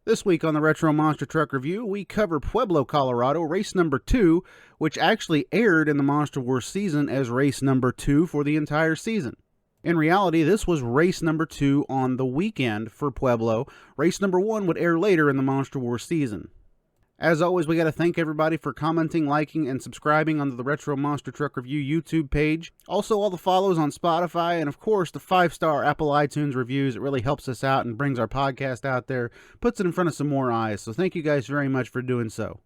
This week on the Retro Monster Truck Review, we cover Pueblo, Colorado, race number 2, which actually aired in the Monster Wars season as race number 2 for the entire season. In reality, this was race number 2 on the weekend for Pueblo. Race number 1 would air later in the Monster Wars season. As always, we got to thank everybody for commenting, liking, and subscribing on the Retro Monster Truck Review YouTube page. Also, all the follows on Spotify, and of course, the 5-star Apple iTunes reviews. It really helps us out and brings our podcast out there, puts it in front of some more eyes. So thank you guys very much for doing so.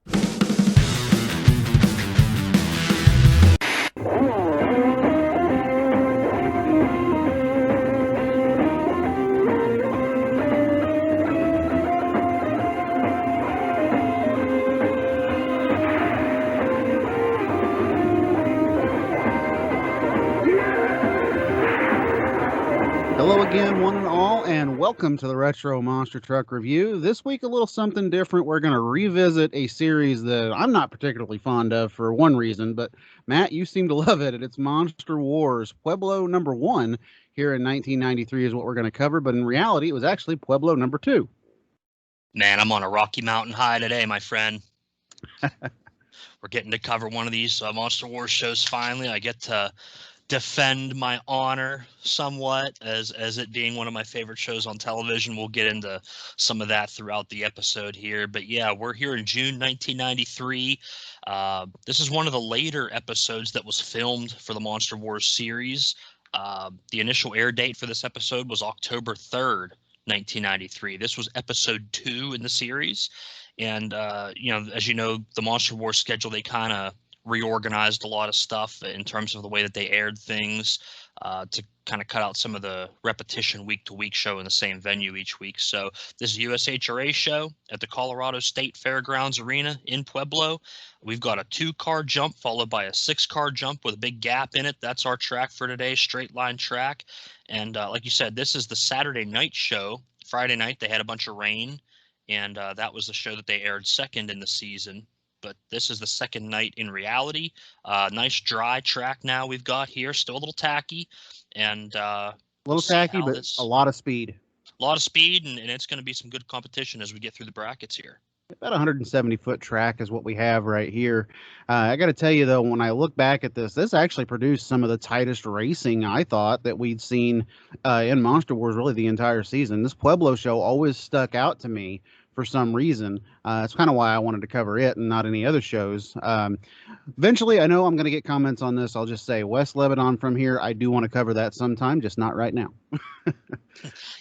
Hello again, one and all, and welcome to the Retro Monster Truck Review. This week, a little something different. We're going to revisit a series that I'm not particularly fond of for one reason, but Matt, you seem to love it, and it's Monster Wars. Pueblo number 1 here in 1993 is what we're going to cover, but in reality, it was actually Pueblo number 2. Man, I'm on a Rocky Mountain high today, my friend. We're getting to cover one of these Monster Wars shows finally. I get to defend my honor somewhat as it being one of my favorite shows on television. We'll get into some of that throughout the episode here. But yeah, we're here in June 1993. This is one of the later episodes that was filmed for the Monster Wars series. The initial air date for this episode was October 3rd, 1993. This was episode 2 in the series. And, as you know, the Monster Wars schedule, they kind of reorganized a lot of stuff in terms of the way that they aired things to kind of cut out some of the repetition week to week show in the same venue each week. So this is a USHRA show at the Colorado State Fairgrounds Arena in Pueblo. We've got a 2-car jump followed by a 6-car jump with a big gap in it. That's our track for today, straight line track. And like you said, this is the Saturday night show. Friday night they had a bunch of rain, and that was the show that they aired second in the season. But this is the second night in reality. Nice dry track now we've got here, still a little tacky. And A little tacky, but a lot of speed. A lot of speed, and it's going to be some good competition as we get through the brackets here. About 170-foot track is what we have right here. I got to tell you, though, when I look back at this actually produced some of the tightest racing, I thought, that we'd seen in Monster Wars really the entire season. This Pueblo show always stuck out to me for some reason. It's kind of why I wanted to cover it and not any other shows. Eventually, I know I'm going to get comments on this. I'll just say West Lebanon from here. I do want to cover that sometime, just not right now.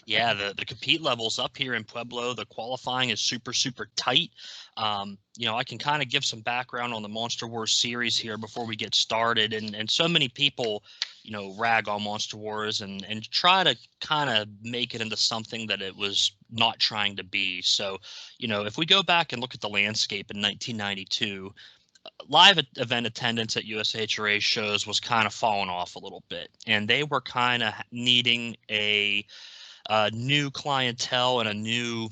Yeah, the compete levels up here in Pueblo, the qualifying is super, super tight. I can kind of give some background on the Monster Wars series here before we get started. And so many people, rag on Monster Wars and try to kind of make it into something that it was not trying to be. So, if we go back and look at the landscape in 1992, live event attendance at USHRA shows was kind of falling off a little bit, and they were kind of needing a new clientele and a new,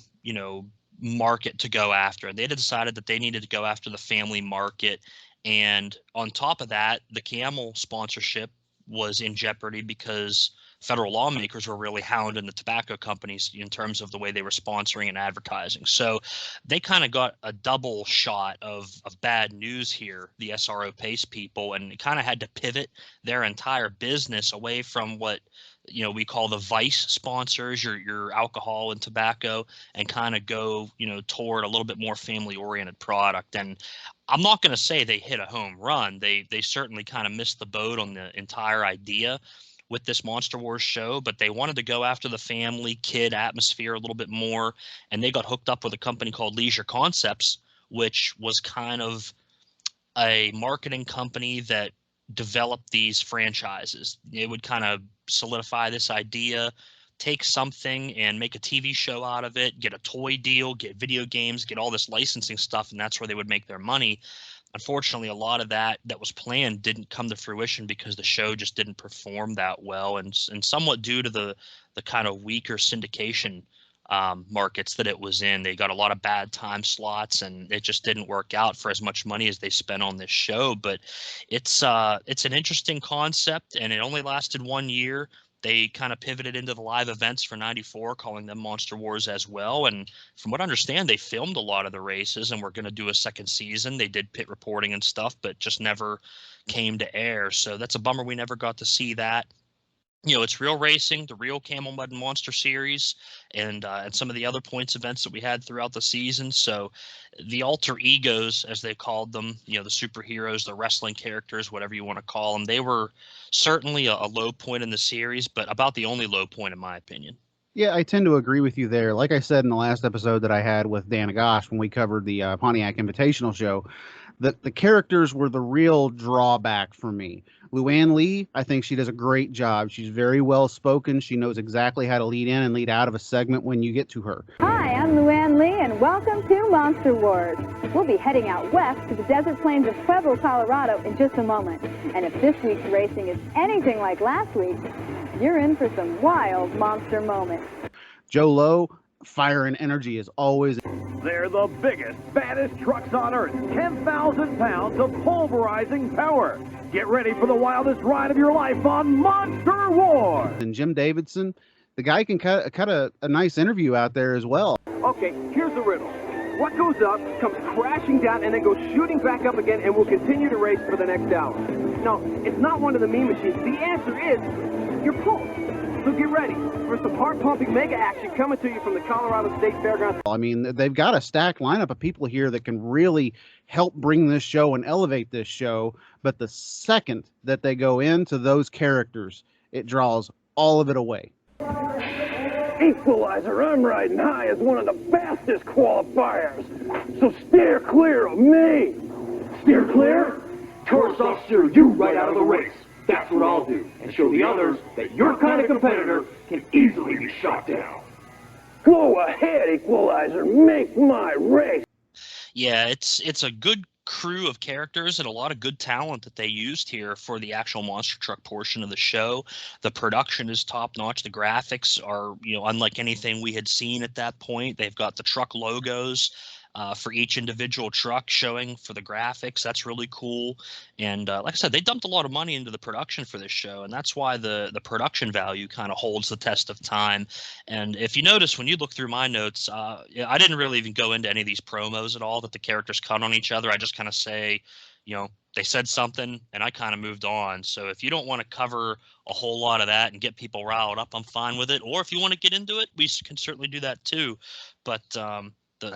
market to go after. And they decided that they needed to go after the family market. And on top of that, the Camel sponsorship was in jeopardy because federal lawmakers were really hounding the tobacco companies in terms of the way they were sponsoring and advertising. So they kind of got a double shot of bad news here, the SRO Pace people, and kind of had to pivot their entire business away from what we call the vice sponsors, your alcohol and tobacco, and kind of go, toward a little bit more family oriented product. And I'm not going to say they hit a home run. They certainly kind of missed the boat on the entire idea with this Monster Wars show, but they wanted to go after the family kid atmosphere a little bit more. And they got hooked up with a company called Leisure Concepts, which was kind of a marketing company that developed these franchises. It would kind of solidify this idea, take something and make a TV show out of it, get a toy deal, get video games, get all this licensing stuff, and that's where they would make their money. Unfortunately, a lot of that was planned didn't come to fruition because the show just didn't perform that well, and somewhat due to the kind of weaker syndication markets that it was in. They got a lot of bad time slots, and it just didn't work out for as much money as they spent on this show. But it's an interesting concept, and it only lasted 1 year. they kind of pivoted into the live events for 94, calling them Monster Wars as well. And from what I understand, they filmed a lot of the races and were going to do a second season. They did pit reporting and stuff, but just never came to air. So that's a bummer we never got to see that. It's real racing, the real Camel Mud and Monster series, and some of the other points events that we had throughout the season. So the alter egos, as they called them, the superheroes, the wrestling characters, whatever you want to call them, they were certainly a low point in the series, but about the only low point in my opinion. Yeah, I tend to agree with you there. Like I said in the last episode that I had with Dan Gosh when we covered the Pontiac Invitational show, the characters were the real drawback for me. Luann Lee, I think she does a great job. She's very well spoken. She knows exactly how to lead in and lead out of a segment when you get to her. Hi, I'm Luann Lee, and welcome to Monster Wars. We'll be heading out west to the desert plains of Pueblo, Colorado in just a moment. And if this week's racing is anything like last week's, you're in for some wild monster moments. Joe Lowe, fire and energy is always. They're the biggest, fattest trucks on Earth. 10,000 pounds of pulverizing power. Get ready for the wildest ride of your life on Monster Wars. And Jim Davidson, the guy can cut a nice interview out there as well. Okay, here's the riddle. What goes up, comes crashing down, and then goes shooting back up again, and will continue to race for the next hour? No, it's not one of the mean machines. The answer is your pulse. So get ready for some heart-pumping mega action coming to you from the Colorado State Fairgrounds. I mean, they've got a stacked lineup of people here that can really help bring this show and elevate this show. But the second that they go into those characters, it draws all of it away. Equalizer, I'm riding high as one of the fastest qualifiers. So steer clear of me. Steer clear? Taurus, I'll steer you right out of the race. That's what I'll do, and show the others that your kind of competitor can easily be shot down. Go ahead, Equalizer, make my race. Yeah, it's a good crew of characters and a lot of good talent that they used here for the actual monster truck portion of the show. The production is top notch. The graphics are, unlike anything we had seen at that point. They've got the truck logos for each individual truck showing for the graphics. That's really cool. And like I said, they dumped a lot of money into the production for this show, and that's why the production value kind of holds the test of time. And if you notice, when you look through my notes, I didn't really even go into any of these promos at all that the characters cut on each other. I just kind of say, they said something and I kind of moved on. So if you don't want to cover a whole lot of that and get people riled up, I'm fine with it. Or if you want to get into it, we can certainly do that too. But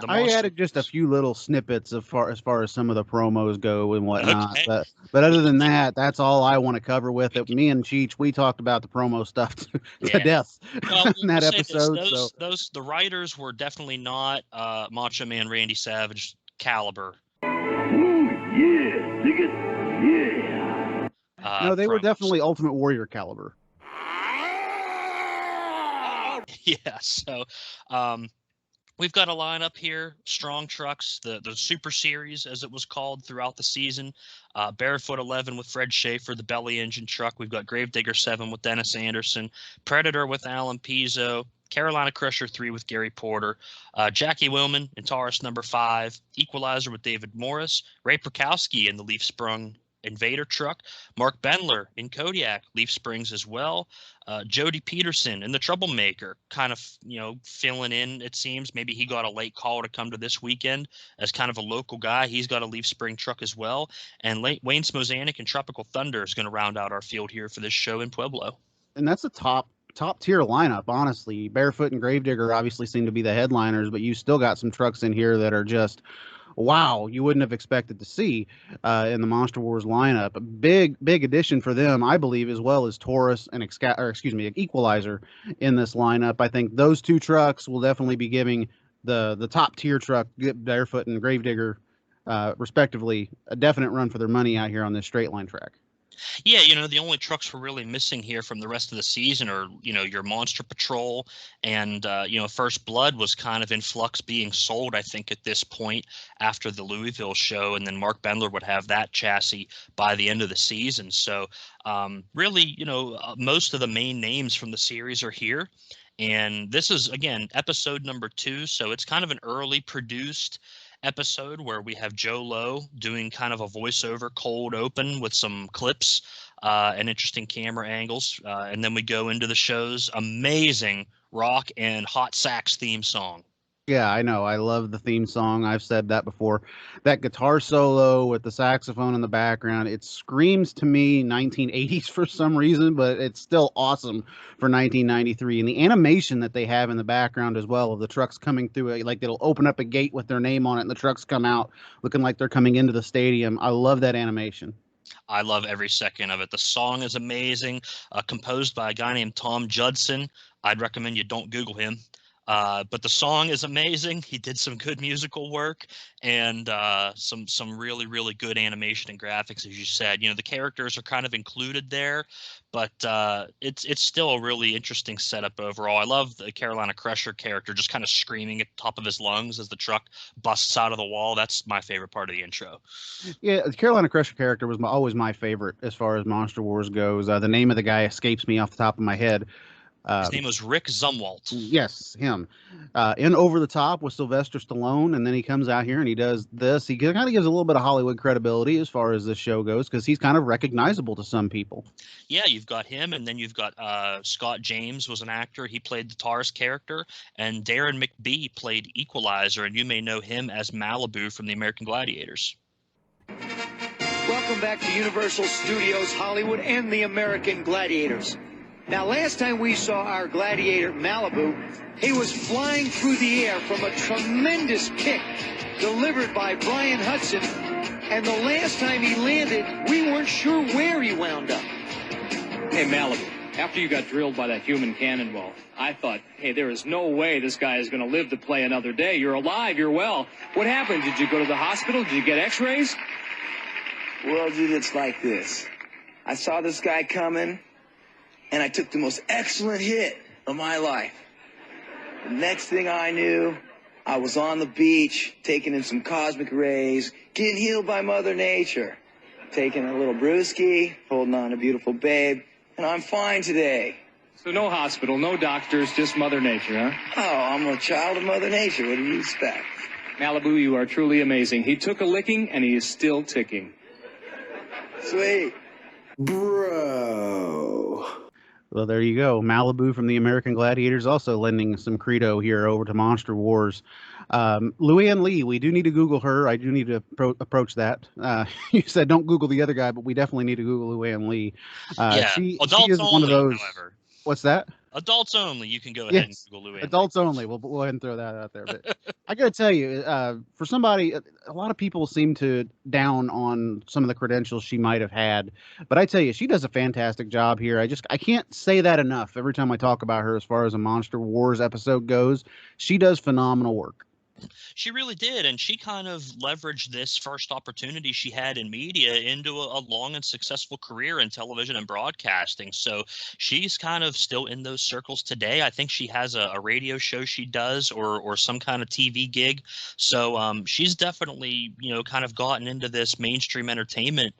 I added just a few little snippets as far as some of the promos go and whatnot. Okay. But other than that, that's all I want to cover with it. Me and Cheech, we talked about the promo stuff to death in that episode. The writers were definitely not Macho Man Randy Savage caliber. Yeah, dig it? Yeah. No, they were definitely Ultimate Warrior caliber. Yeah, so we've got a lineup here, strong trucks, the Super Series, as it was called throughout the season. Barefoot 11 with Fred Schaefer, the belly engine truck. We've got Gravedigger 7 with Dennis Anderson, Predator with Alan Pizzo, Carolina Crusher 3 with Gary Porter, Jackie Willman in Taurus number 5, Equalizer with David Morris, Ray Prokowski in the Leaf Sprung Invader truck, Mark Bendler in Kodiak Leaf Springs as well, Jody Peterson in the Troublemaker, kind of filling in, it seems. Maybe he got a late call to come to this weekend as kind of a local guy. He's got a Leaf Spring truck as well, and Wayne Smozanik in Tropical Thunder is going to round out our field here for this show in Pueblo. And that's a top tier lineup, honestly. Barefoot and Gravedigger obviously seem to be the headliners, but you still got some trucks in here that are just wow, you wouldn't have expected to see in the Monster Wars lineup. A big addition for them, I believe, as well as Taurus and Equalizer in this lineup. I think those two trucks will definitely be giving the top tier truck, Barefoot and Gravedigger, respectively, a definite run for their money out here on this straight line track. Yeah, the only trucks we're really missing here from the rest of the season are, your Monster Patrol and, First Blood was kind of in flux being sold, I think, at this point after the Louisville show. And then Mark Bendler would have that chassis by the end of the season. So really, most of the main names from the series are here. And this is, again, episode number 2. So it's kind of an early produced episode where we have Joe Lowe doing kind of a voiceover cold open with some clips and interesting camera angles. And then we go into the show's amazing rock and hot sax theme song. Yeah, I know. I love the theme song. I've said that before. That guitar solo with the saxophone in the background, it screams to me 1980s for some reason, but it's still awesome for 1993. And the animation that they have in the background as well of the trucks coming through it, like it'll open up a gate with their name on it and the trucks come out looking like they're coming into the stadium. I love that animation. I love every second of it. The song is amazing, composed by a guy named Tom Judson. I'd recommend you don't Google him. But the song is amazing. He did some good musical work and some really, really good animation and graphics, as you said. You know, the characters are kind of included there, but it's still a really interesting setup overall. I love the Carolina Crusher character just kind of screaming at the top of his lungs as the truck busts out of the wall. That's my favorite part of the intro. Yeah, the Carolina Crusher character was always my favorite as far as Monster Wars goes. The name of the guy escapes me off the top of my head. His name was Rick Zumwalt. Yes, him. In Over the Top with Sylvester Stallone, and then he comes out here and he does this. He kind of gives a little bit of Hollywood credibility as far as this show goes because he's kind of recognizable to some people. Yeah, you've got him, and then you've got Scott James was an actor. He played the TARS character, and Darren McBee played Equalizer, and you may know him as Malibu from the American Gladiators. Welcome back to Universal Studios Hollywood and the American Gladiators. Now, last time we saw our gladiator Malibu, he was flying through the air from a tremendous kick delivered by Brian Hudson. And the last time he landed, we weren't sure where he wound up. Hey, Malibu, after you got drilled by that human cannonball, I thought, hey, there is no way this guy is going to live to play another day. You're alive. You're well. What happened? Did you go to the hospital? Did you get x-rays? Well, dude, it's like this. I saw this guy coming, and I took the most excellent hit of my life. The next thing I knew, I was on the beach, taking in some cosmic rays, getting healed by Mother Nature, taking a little brewski, holding on to beautiful babe, and I'm fine today. So no hospital, no doctors, just Mother Nature, huh? Oh, I'm a child of Mother Nature. What do you expect? Malibu, you are truly amazing. He took a licking, and he is still ticking. Sweet. Bro. Well, there you go. Malibu from the American Gladiators also lending some credo here over to Monster Wars. Luann Lee, we do need to Google her. I do need to approach that. You said don't Google the other guy, but we definitely need to Google Luann Lee. Yeah, she adults is only, one of those. however. What's that? Adults only. You can go ahead and Google Luann. Adults only. We'll go ahead and throw that out there. But I got to tell you, for somebody, a lot of people seem to down on some of the credentials she might have had. But I tell you, she does a fantastic job here. I can't say that enough every time I talk about her as far as a Monster Wars episode goes. She does phenomenal work. She really did, and she kind of leveraged this first opportunity she had in media into a long and successful career in television and broadcasting. So she's kind of still in those circles today. I think she has a radio show she does or some kind of TV gig. So she's definitely, kind of gotten into this mainstream entertainment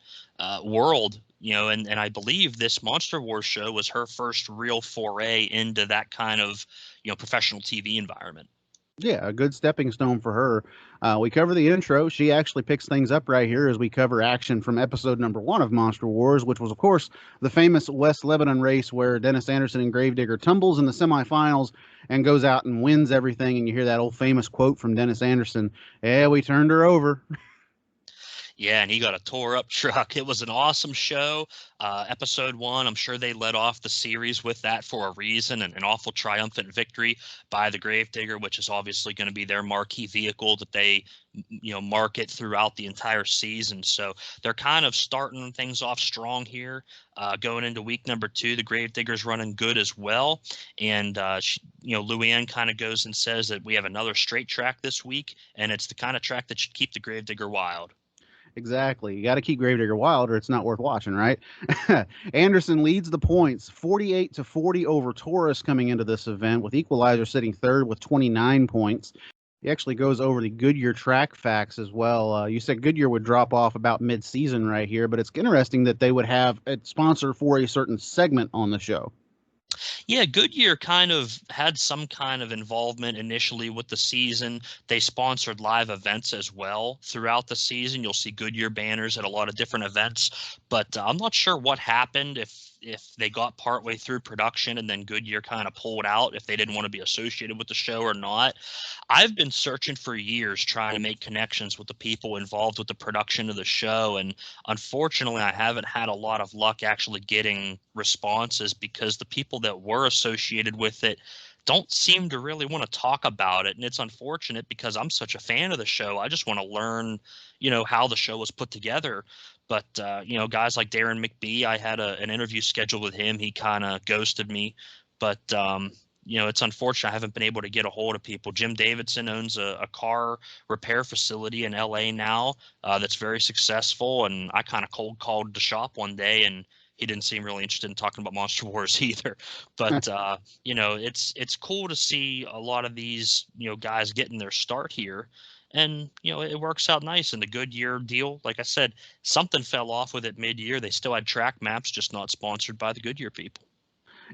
world, and I believe this Monster Wars show was her first real foray into that kind of, professional TV environment. Yeah, a good stepping stone for her. We cover the intro. She actually picks things up right here as we cover action from episode number 1 of Monster Wars, which was, of course, the famous West Lebanon race where Dennis Anderson and Gravedigger tumbles in the semifinals and goes out and wins everything. And you hear that old famous quote from Dennis Anderson, "Yeah, we turned her over." Yeah, and he got a tore up truck. It was an awesome show. Episode 1, I'm sure they led off the series with that for a reason, and an awful triumphant victory by the Gravedigger, which is obviously going to be their marquee vehicle that they, market throughout the entire season. So they're kind of starting things off strong here. Going into week number 2, the Gravedigger's running good as well. And, Luann kind of goes and says that we have another straight track this week, and it's the kind of track that should keep the Gravedigger wild. Exactly. You got to keep Gravedigger wild or it's not worth watching, right? Anderson leads the points 48-40 over Taurus coming into this event, with Equalizer sitting third with 29 points. He actually goes over the Goodyear track facts as well. You said Goodyear would drop off about mid-season right here, but it's interesting that they would have a sponsor for a certain segment on the show. Yeah, Goodyear kind of had some kind of involvement initially with the season. They sponsored live events as well throughout the season. You'll see Goodyear banners at a lot of different events, but I'm not sure what happened if they got partway through production and then Goodyear kind of pulled out, if they didn't want to be associated with the show or not. I've been searching for years trying to make connections with the people involved with the production of the show, and unfortunately, I haven't had a lot of luck actually getting responses because the people that were associated with it don't seem to really want to talk about it. And it's unfortunate because I'm such a fan of the show. I just want to learn, how the show was put together. But, guys like Darren McBee, I had an interview scheduled with him. He kind of ghosted me. But, it's unfortunate I haven't been able to get a hold of people. Jim Davidson owns a car repair facility in LA now that's very successful. And I kind of cold called the shop one day, and he didn't seem really interested in talking about Monster Wars either. But, it's cool to see a lot of these, guys getting their start here. And, it works out nice. And the Goodyear deal, like I said, something fell off with it mid-year. They still had track maps, just not sponsored by the Goodyear people.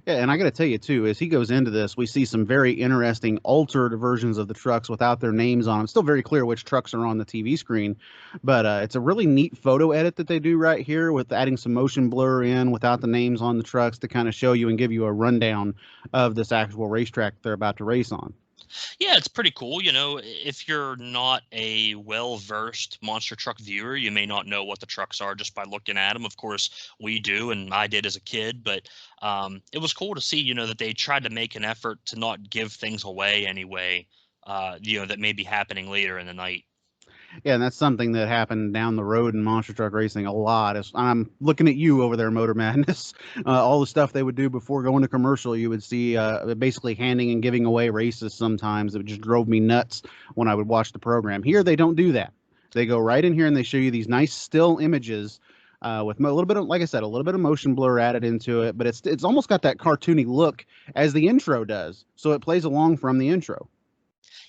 Yeah, and I got to tell you too, as he goes into this, we see some very interesting altered versions of the trucks without their names on them. Still very clear which trucks are on the TV screen, but it's a really neat photo edit that they do right here with adding some motion blur in without the names on the trucks to kind of show you and give you a rundown of this actual racetrack they're about to race on. Yeah, it's pretty cool. If you're not a well-versed monster truck viewer, you may not know what the trucks are just by looking at them. Of course, we do, and I did as a kid, but it was cool to see, that they tried to make an effort to not give things away anyway, that may be happening later in the night. Yeah, and that's something that happened down the road in monster truck racing a lot. As I'm looking at you over there, Motor Madness, all the stuff they would do before going to commercial, you would see basically handing and giving away races sometimes. It just drove me nuts when I would watch the program. Here, they don't do that. They go right in here and they show you these nice still images with a little bit of, like I said, a little bit of motion blur added into it, but it's almost got that cartoony look as the intro does. So it plays along from the intro.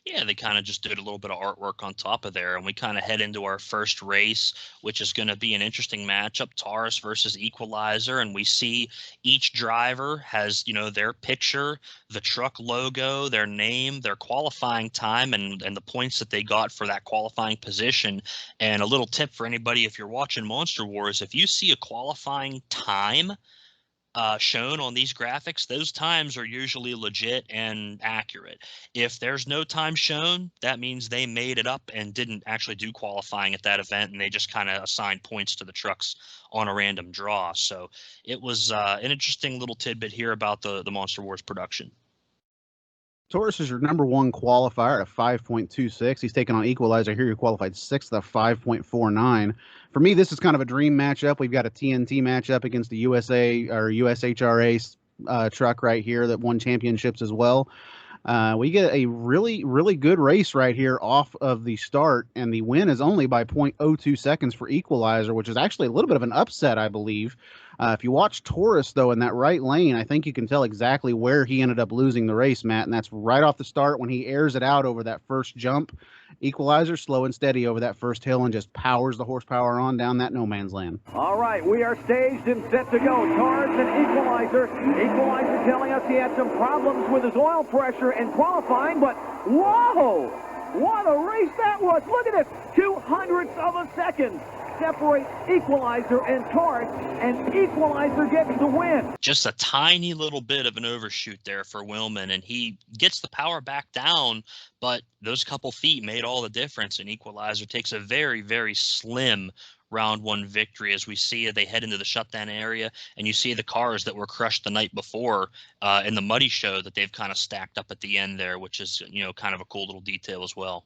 Yeah, they kind of just did a little bit of artwork on top of there, and we kind of head into our first race, which is going to be an interesting matchup, Taurus versus Equalizer, and we see each driver has, their picture, the truck logo, their name, their qualifying time, and the points that they got for that qualifying position. And a little tip for anybody, if you're watching Monster Wars, if you see a qualifying time shown on these graphics, those times are usually legit and accurate. If there's no time shown, that means they made it up and didn't actually do qualifying at that event, and they just kind of assigned points to the trucks on a random draw. So it was an interesting little tidbit here about the Monster Wars production. Taurus is your number one qualifier at a 5.26. He's taking on Equalizer here, who qualified sixth at 5.49. For me, this is kind of a dream matchup. We've got a TNT matchup against the USA or USHRA truck right here that won championships as well. We get a really, really good race right here off of the start, and the win is only by 0.02 seconds for Equalizer, which is actually a little bit of an upset, I believe. If you watch Taurus, though, in that right lane, I think you can tell exactly where he ended up losing the race, Matt, and that's right off the start when he airs it out over that first jump. Equalizer slow and steady over that first hill and just powers the horsepower on down that no man's land. All right, we are staged and set to go. Taurus and Equalizer. Equalizer telling us he had some problems with his oil pressure in qualifying, but whoa! What a race that was! Look at this, 0.02 of a second separate Equalizer and Taurus, and Equalizer gets the win. Just a tiny little bit of an overshoot there for Willman, and he gets the power back down, but those couple feet made all the difference, and Equalizer takes a very, very slim round one victory. As we see they head into the shutdown area, and you see the cars that were crushed the night before in the Muddy Show that they've kind of stacked up at the end there, which is, kind of a cool little detail as well.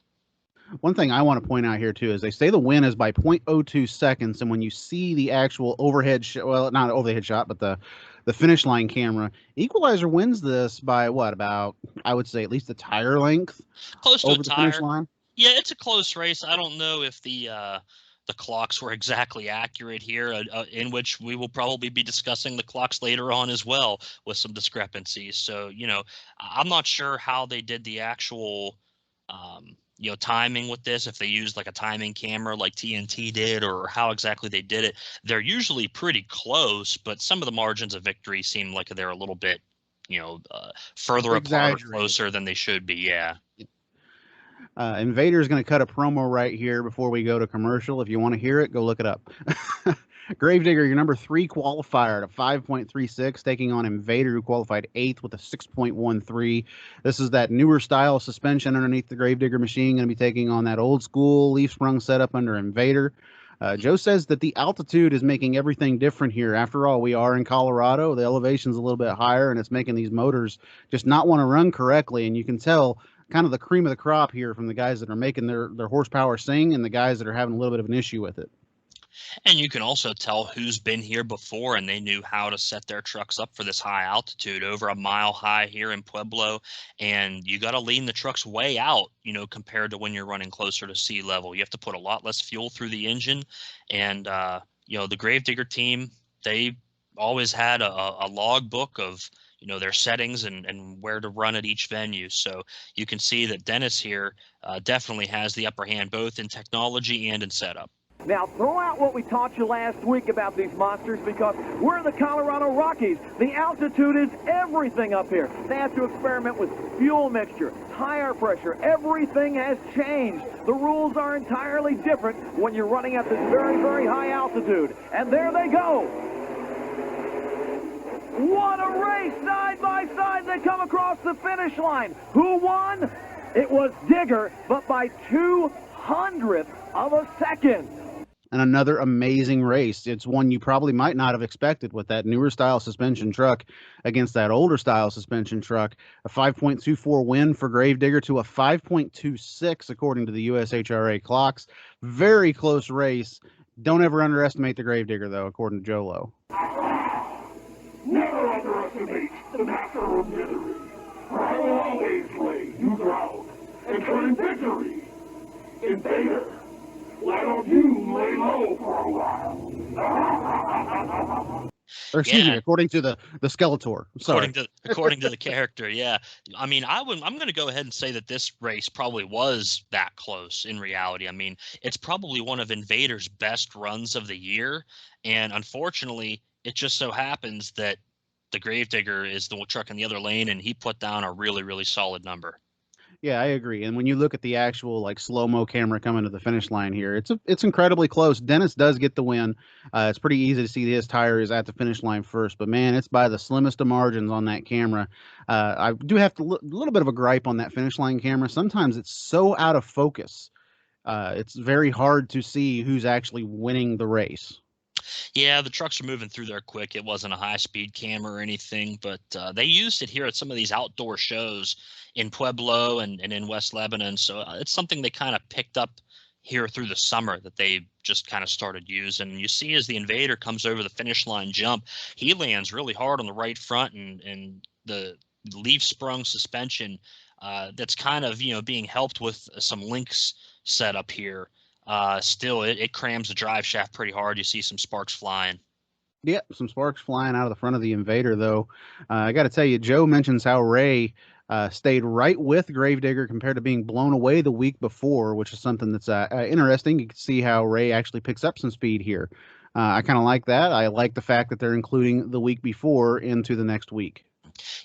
One thing I want to point out here, too, is they say the win is by 0.02 seconds, and when you see the actual overhead shot, well, not overhead shot, but the finish line camera, Equalizer wins this by, about, I would say, at least a tire length close to over the finish line? Yeah, it's a close race. I don't know if the clocks were exactly accurate here, in which we will probably be discussing the clocks later on as well with some discrepancies. So, I'm not sure how they did the actual timing with this, if they used like a timing camera like TNT did, or how exactly they did it. They're usually pretty close, but some of the margins of victory seem like they're a little bit further apart or Exaggerated. closer than they should be. Yeah. Invader's going to cut a promo right here before we go to commercial. If you want to hear it, go look it up. Gravedigger, your number 3 qualifier at a 5.36, taking on Invader, who qualified 8th with a 6.13. This is that newer style suspension underneath the Gravedigger machine, going to be taking on that old school leaf sprung setup under Invader. Joe says that the altitude is making everything different here. After all, we are in Colorado. The elevation's a little bit higher, and it's making these motors just not want to run correctly. And you can tell kind of the cream of the crop here from the guys that are making their horsepower sing and the guys that are having a little bit of an issue with it. And you can also tell who's been here before and they knew how to set their trucks up for this high altitude, over a mile high here in Pueblo. And you got to lean the trucks way out, compared to when you're running closer to sea level. You have to put a lot less fuel through the engine. And, the Gravedigger team, they always had a log book of, their settings and where to run at each venue. So you can see that Dennis here definitely has the upper hand, both in technology and in setup. Now, throw out what we taught you last week about these monsters, because we're in the Colorado Rockies. The altitude is everything up here. They have to experiment with fuel mixture, tire pressure. Everything has changed. The rules are entirely different when you're running at this very, very high altitude. And there they go. What a race! Side by side, they come across the finish line. Who won? It was Digger, but by 200th of a second. And another amazing race. It's one you probably might not have expected with that newer style suspension truck against that older style suspension truck. A 5.24 win for Gravedigger to a 5.26 according to the USHRA clocks. Very close race. Don't ever underestimate the Gravedigger, though, according to Joe Lowe. Never underestimate the master of misery. For I will always lay you down and claim victory. Invader, why don't you lay low for a while? Or excuse me, according to the Skeletor. Sorry. According to the character, yeah. I mean, I'm going to go ahead and say that this race probably was that close in reality. I mean, it's probably one of Invader's best runs of the year, and unfortunately, it just so happens that the Gravedigger is the truck in the other lane, and he put down a really, really solid number. Yeah, I agree. And when you look at the actual slow-mo camera coming to the finish line here, it's incredibly close. Dennis does get the win. It's pretty easy to see his tire is at the finish line first, but man, it's by the slimmest of margins on that camera. I do have a little bit of a gripe on that finish line camera. Sometimes it's so out of focus. It's very hard to see who's actually winning the race. Yeah, the trucks are moving through there quick. It wasn't a high-speed camera or anything, but they used it here at some of these outdoor shows in Pueblo and in West Lebanon. So it's something they kind of picked up here through the summer that they just kind of started using. You see as the Invader comes over the finish line jump, he lands really hard on the right front, and the leaf-sprung suspension that's kind of, being helped with some links set up here. Still, it crams the drive shaft pretty hard. You see some sparks flying. Yep, some sparks flying out of the front of the Invader, though. I got to tell you, Joe mentions how Ray stayed right with Gravedigger compared to being blown away the week before, which is something that's interesting. You can see how Ray actually picks up some speed here. I kind of like that. I like the fact that they're including the week before into the next week.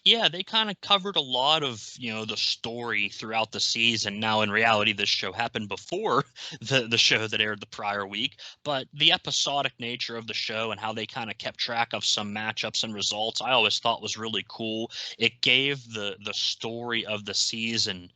Yeah, they kind of covered a lot of, the story throughout the season. Now, in reality, this show happened before the show that aired the prior week, but the episodic nature of the show and how they kind of kept track of some matchups and results, I always thought was really cool. It gave the story of the season,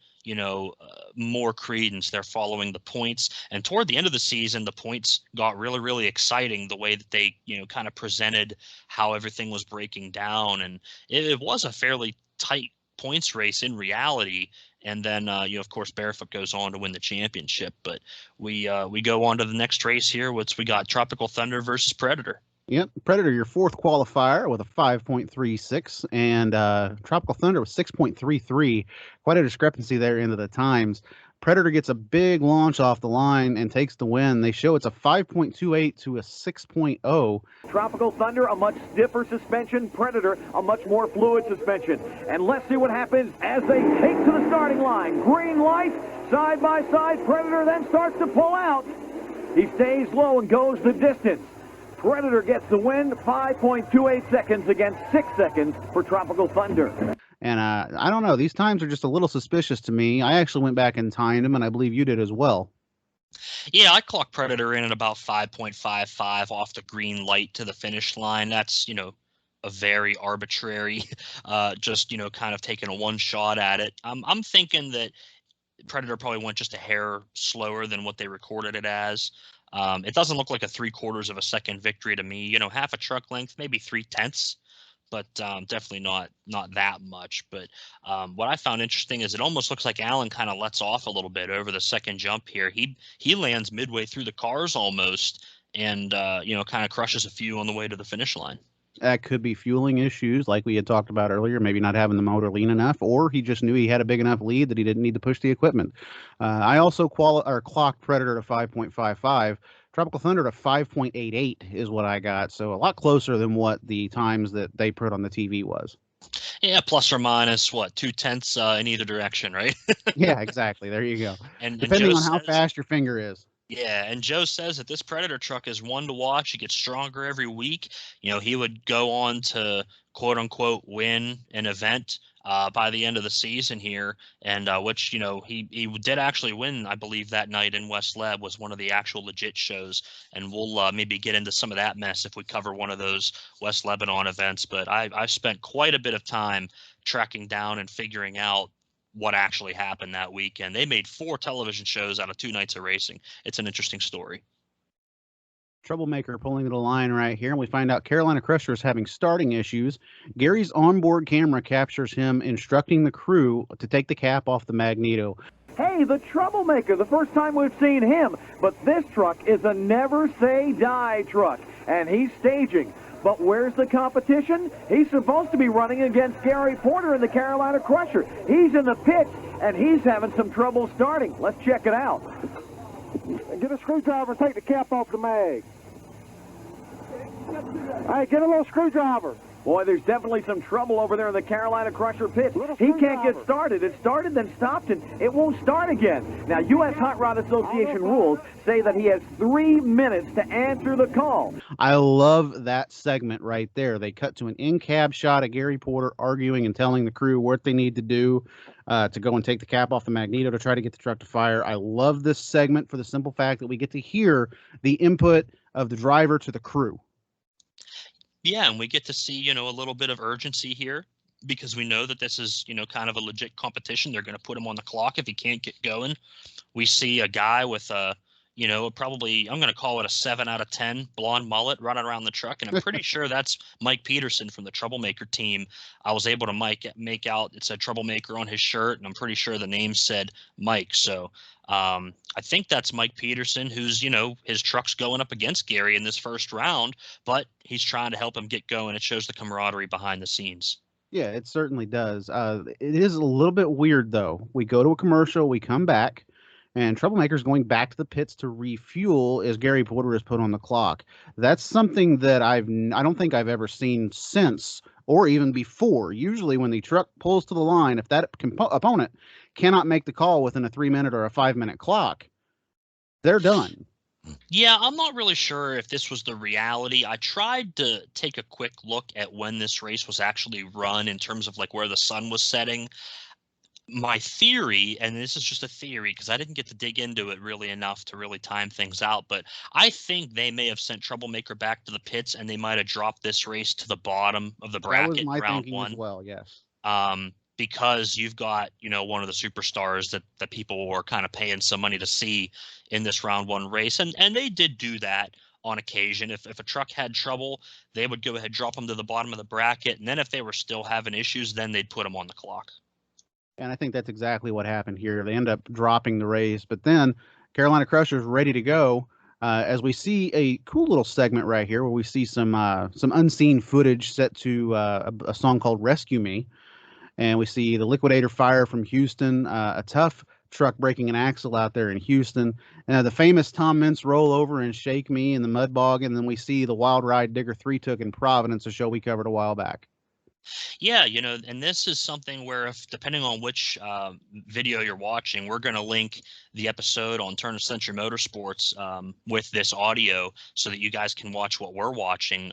more credence. They're following the points, and toward the end of the season, the points got really, really exciting, the way that they, kind of presented how everything was breaking down. And it was a fairly tight points race in reality. And then, of course, Barefoot goes on to win the championship. But we go on to the next race here, which we got Tropical Thunder versus Predator. Yep, Predator, your fourth qualifier with a 5.36, and Tropical Thunder with 6.33. Quite a discrepancy there into the times. Predator gets a big launch off the line and takes the win. They show it's a 5.28 to a 6.0. Tropical Thunder, a much stiffer suspension. Predator, a much more fluid suspension. And let's see what happens as they take to the starting line. Green light, side by side. Predator then starts to pull out. He stays low and goes the distance. Predator gets the win, 5.28 seconds against 6 seconds for Tropical Thunder. And I don't know. These times are just a little suspicious to me. I actually went back and timed them, and I believe you did as well. Yeah, I clocked Predator in at about 5.55 off the green light to the finish line. That's, a very arbitrary, just, kind of taking a one shot at it. I'm thinking that Predator probably went just a hair slower than what they recorded it as. It doesn't look like a 3/4 of a second victory to me. Half a truck length, maybe 3/10, but definitely not that much. But what I found interesting is it almost looks like Allen kind of lets off a little bit over the second jump here. He lands midway through the cars almost, and kind of crushes a few on the way to the finish line. That could be fueling issues, like we had talked about earlier, maybe not having the motor lean enough, or he just knew he had a big enough lead that he didn't need to push the equipment. I also clocked Predator to 5.55. Tropical Thunder to 5.88 is what I got, so a lot closer than what the times that they put on the TV was. Yeah, plus or minus, 2/10 in either direction, right? Yeah, exactly. There you go. And depending Joe on how says, fast your finger is. Yeah, and Joe says that this Predator truck is one to watch. He gets stronger every week. He would go on to quote unquote win an event by the end of the season here, and which he did actually win, I believe, that night in West Leb was one of the actual legit shows, and we'll maybe get into some of that mess if we cover one of those West Lebanon events. But I've spent quite a bit of time tracking down and figuring out what actually happened that weekend. They made 4 television shows out of 2 nights of racing. It's an interesting story. Troublemaker pulling the line right here, and we find out Carolina Crusher is having starting issues. Gary's onboard camera captures him instructing the crew to take the cap off the magneto. Hey, the Troublemaker, the first time we've seen him. But this truck is a never say die truck, and he's staging. But where's the competition? He's supposed to be running against Gary Porter in the Carolina Crusher. He's in the pits, and he's having some trouble starting. Let's check it out. Get a screwdriver and take the cap off the mag. Hey, get a little screwdriver. Boy, there's definitely some trouble over there in the Carolina Crusher pit. He can't get started. It started, then stopped, and it won't start again. Now, U.S. Hot Rod Association rules say that he has 3 minutes to answer the call. I love that segment right there. They cut to an in-cab shot of Gary Porter arguing and telling the crew what they need to do to go and take the cap off the magneto to try to get the truck to fire. I love this segment for the simple fact that we get to hear the input of the driver to the crew. Yeah, and we get to see, a little bit of urgency here because we know that this is, kind of a legit competition. They're going to put him on the clock if he can't get going. We see a guy with a, probably, I'm going to call it a 7 out of 10 blonde mullet running around the truck. And I'm pretty sure that's Mike Peterson from the Troublemaker team. I was able to make out it said Troublemaker on his shirt, and I'm pretty sure the name said Mike. So I think that's Mike Peterson, who's, his truck's going up against Gary in this first round, but he's trying to help him get going. It shows the camaraderie behind the scenes. Yeah, it certainly does. It is a little bit weird, though. We go to a commercial, we come back, and Troublemaker's going back to the pits to refuel as Gary Porter is put on the clock. That's something that I don't think I've ever seen since or even before. Usually when the truck pulls to the line, if that opponent cannot make the call within a 3-minute or a 5-minute clock, they're done. Yeah, I'm not really sure if this was the reality. I tried to take a quick look at when this race was actually run in terms of like where the sun was setting. My theory, and this is just a theory because I didn't get to dig into it really enough to really time things out, but I think they may have sent Troublemaker back to the pits and they might have dropped this race to the bottom of the bracket, that was my round thinking 1. as well, yes. Because you've got, one of the superstars that people were kind of paying some money to see in this round 1 race. And they did do that on occasion. If a truck had trouble, they would go ahead, drop them to the bottom of the bracket. And then if they were still having issues, then they'd put them on the clock. And I think that's exactly what happened here. They end up dropping the race, but then Carolina Crusher's ready to go. As we see a cool little segment right here where we see some unseen footage set to a song called Rescue Me. And we see the Liquidator fire from Houston, a tough truck breaking an axle out there in Houston. The famous Tom Mintz roll over and shake me in the mud bog. And then we see the Wild Ride Digger 3 took in Providence, a show we covered a while back. Yeah, and this is something where, if depending on which video you're watching, we're going to link the episode on Turn of Century Motorsports with this audio so that you guys can watch what we're watching.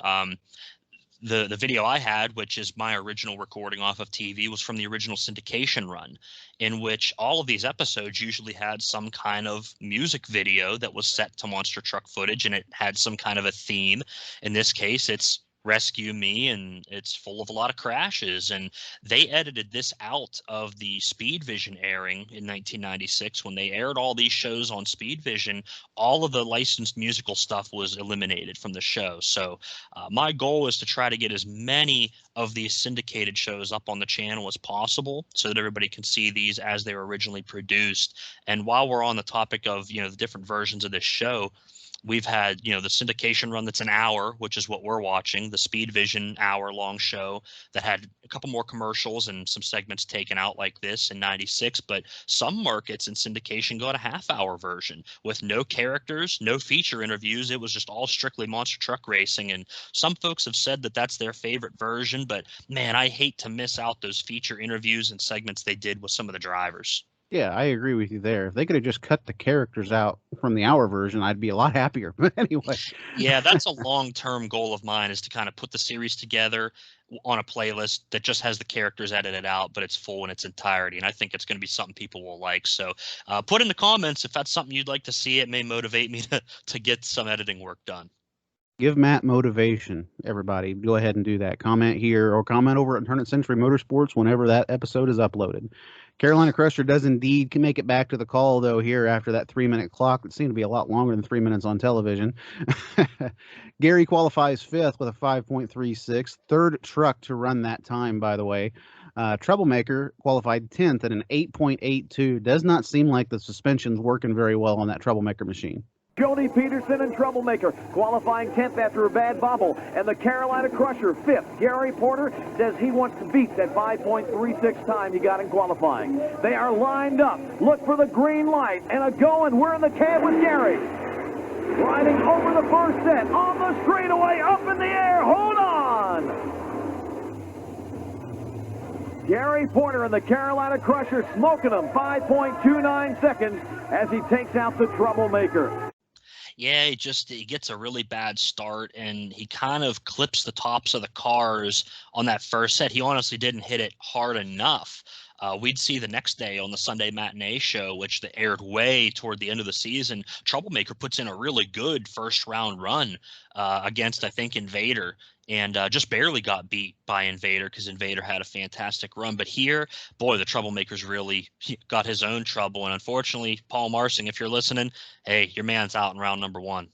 The video I had, which is my original recording off of TV, was from the original syndication run, in which all of these episodes usually had some kind of music video that was set to monster truck footage, and it had some kind of a theme. In this case, it's Rescue Me, and it's full of a lot of crashes. And they edited this out of the Speed Vision airing in 1996. When they aired all these shows on Speed Vision, all of the licensed musical stuff was eliminated from the show. So my goal is to try to get as many of these syndicated shows up on the channel as possible so that everybody can see these as they were originally produced. And while we're on the topic of, the different versions of this show, we've had, the syndication run that's an hour, which is what we're watching, the Speed Vision hour-long show that had a couple more commercials and some segments taken out like this in 96. But some markets in syndication got a half-hour version with no characters, no feature interviews. It was just all strictly monster truck racing. And some folks have said that that's their favorite version. But, man, I hate to miss out those feature interviews and segments they did with some of the drivers. Yeah, I agree with you there. If they could have just cut the characters out from the hour version, I'd be a lot happier. But anyway. Yeah, that's a long-term goal of mine, is to kind of put the series together on a playlist that just has the characters edited out, but it's full in its entirety. And I think it's going to be something people will like. So put in the comments if that's something you'd like to see. It may motivate me to get some editing work done. Give Matt motivation, everybody. Go ahead and do that. Comment here or comment over at Turn of Century Motorsports whenever that episode is uploaded. Carolina Crusher does indeed make it back to the call, though, here after that 3-minute clock that seemed to be a lot longer than 3 minutes on television. Gary qualifies 5th with a 5.36, third truck to run that time, by the way. Troublemaker qualified 10th at an 8.82. Does not seem like the suspension's working very well on that Troublemaker machine. Jody Peterson and Troublemaker qualifying 10th after a bad bobble. And the Carolina Crusher 5th. Gary Porter says he wants to beat that 5.36 time he got in qualifying. They are lined up. Look for the green light and a go, and we're in the cab with Gary. Riding over the first set on the straightaway, up in the air. Hold on. Gary Porter and the Carolina Crusher smoking them 5.29 seconds as he takes out the Troublemaker. Yeah, he gets a really bad start, and he kind of clips the tops of the cars on that first set. He honestly didn't hit it hard enough. We'd see the next day on the Sunday matinee show, which they aired way toward the end of the season. Troublemaker puts in a really good first round run against, I think, Invader, and just barely got beat by Invader because Invader had a fantastic run. But here, boy, the Troublemaker's really got his own trouble. And unfortunately, Paul Marsing, if you're listening, hey, your man's out in round number 1.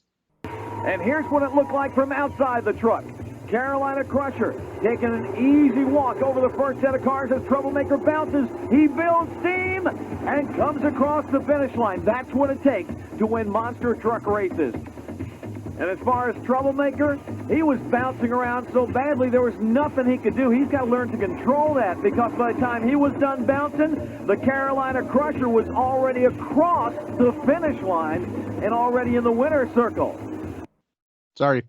And here's what it looked like from outside the truck. Carolina Crusher taking an easy walk over the first set of cars as Troublemaker bounces. He builds steam and comes across the finish line. That's what it takes to win monster truck races. And as far as Troublemaker, he was bouncing around so badly there was nothing he could do. He's got to learn to control that, because by the time he was done bouncing, the Carolina Crusher was already across the finish line and already in the winner's circle. Sorry.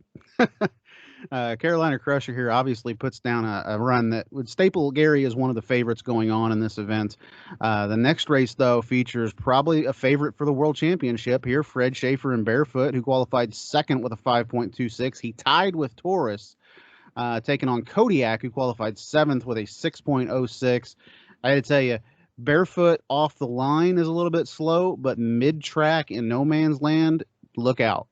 Carolina Crusher here obviously puts down a run that would staple Gary as one of the favorites going on in this event. The next race, though, features probably a favorite for the World Championship here, Fred Schaefer in Barefoot, who qualified 2nd with a 5.26. He tied with Taurus, taking on Kodiak, who qualified 7th with a 6.06. I had to tell you, Barefoot off the line is a little bit slow, but mid-track in no man's land, look out.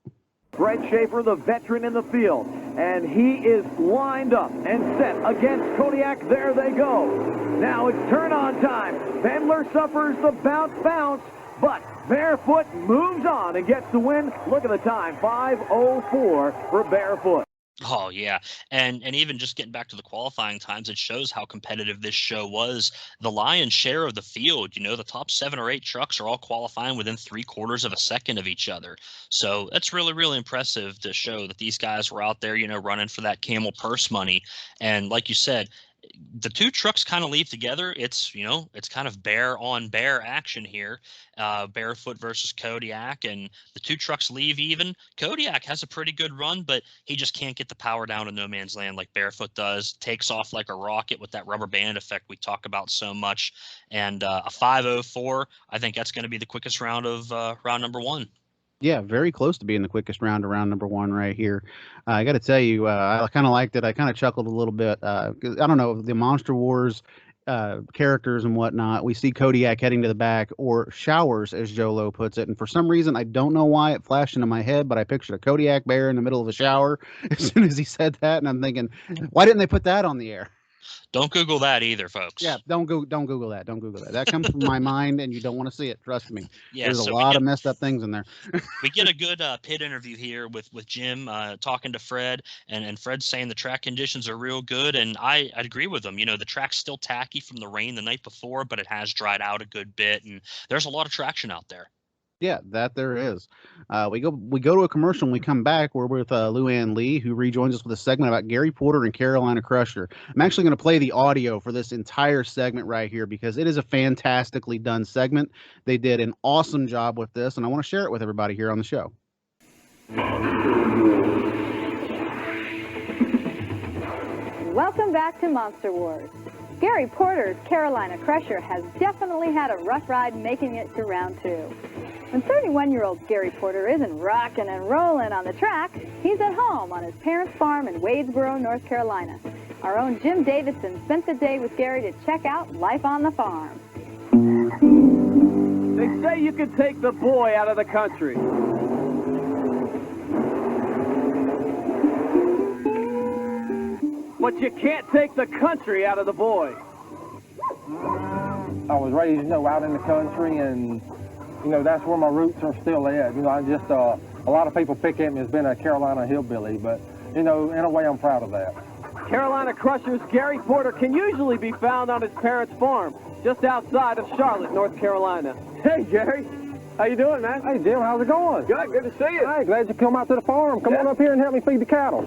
Fred Schaefer, the veteran in the field, and he is lined up and set against Kodiak. There they go. Now it's turn-on time. Bendler suffers the bounce, but Barefoot moves on and gets the win. Look at the time, 5:04 for Barefoot. Oh, yeah. And even just getting back to the qualifying times, it shows how competitive this show was. The lion's share of the field, the top 7 or 8 trucks are all qualifying within 3/4 of a second of each other. So that's really, really impressive to show that these guys were out there, running for that camel purse money. And like you said, the two trucks kind of leave together. It's, you know, it's kind of bear on bear action here. Barefoot versus Kodiak, and the two trucks leave even. Kodiak has a pretty good run, but he just can't get the power down to no man's land like Barefoot does. Takes off like a rocket with that rubber band effect we talk about so much. And a 5:04, I think that's going to be the quickest round of round number 1. Yeah, very close to being the quickest round of round number 1 right here. I got to tell you, I kind of liked it. I kind of chuckled a little bit. 'Cause I don't know, the Monster Wars characters and whatnot. We see Kodiak heading to the back, or showers, as Joe Lowe puts it. And for some reason, I don't know why it flashed into my head, but I pictured a Kodiak bear in the middle of a shower as soon as he said that. And I'm thinking, why didn't they put that on the air? Don't Google that either, folks. Yeah, don't Google that. Don't Google that. That comes from my mind, and you don't want to see it. Trust me. Yeah, There's so a lot of messed up things in there. we get a good pit interview here with Jim talking to Fred, and Fred's saying the track conditions are real good, and I agree with him. You know, the track's still tacky from the rain the night before, but it has dried out a good bit, and there's a lot of traction out there. Yeah, that there is. We go to a commercial and we come back. We're with Luann Lee, who rejoins us with a segment about Gary Porter and Carolina Crusher. I'm actually going to play the audio for this entire segment right here because it is a fantastically done segment. They did an awesome job with this, and I want to share it with everybody here on the show. Welcome back to Monster Wars. Gary Porter's Carolina Crusher has definitely had a rough ride making it to round 2. When 31-year-old Gary Porter isn't rocking and rolling on the track, he's at home on his parents' farm in Wadesboro, North Carolina. Our own Jim Davidson spent the day with Gary to check out life on the farm. They say you can take the boy out of the country. But you can't take the country out of the boy. I was raised, out in the country, and, that's where my roots are still at. I just, a lot of people pick at me as being a Carolina hillbilly, but, in a way, I'm proud of that. Carolina Crusher's Gary Porter can usually be found on his parents' farm, just outside of Charlotte, North Carolina. Hey, Gary. How you doing, man? Hey, Jim, how's it going? Good to see you. Hey, glad you come out to the farm. Come on up here and help me feed the cattle.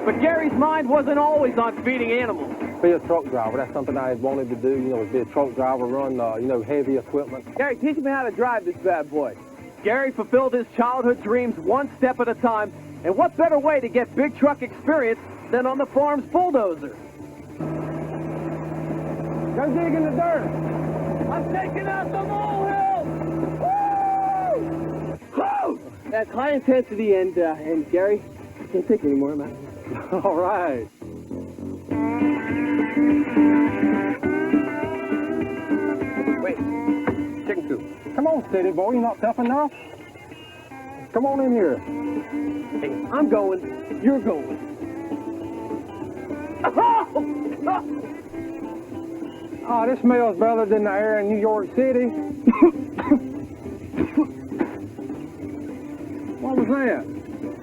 But Gary's mind wasn't always on feeding animals. Be a truck driver. That's something I had wanted to do, was be a truck driver, run, heavy equipment. Gary, teach me how to drive this bad boy. Gary fulfilled his childhood dreams one step at a time, and what better way to get big truck experience than on the farm's bulldozer? Go dig in the dirt. I'm taking out the molehill! Woo! Woo! That's high intensity, and Gary, I can't take anymore, man. All right. Wait, chicken coop. Come on, steady boy, you're not tough enough. Come on in here. Hey, I'm going, you're going. Oh, this smells better than the air in New York City. What was that?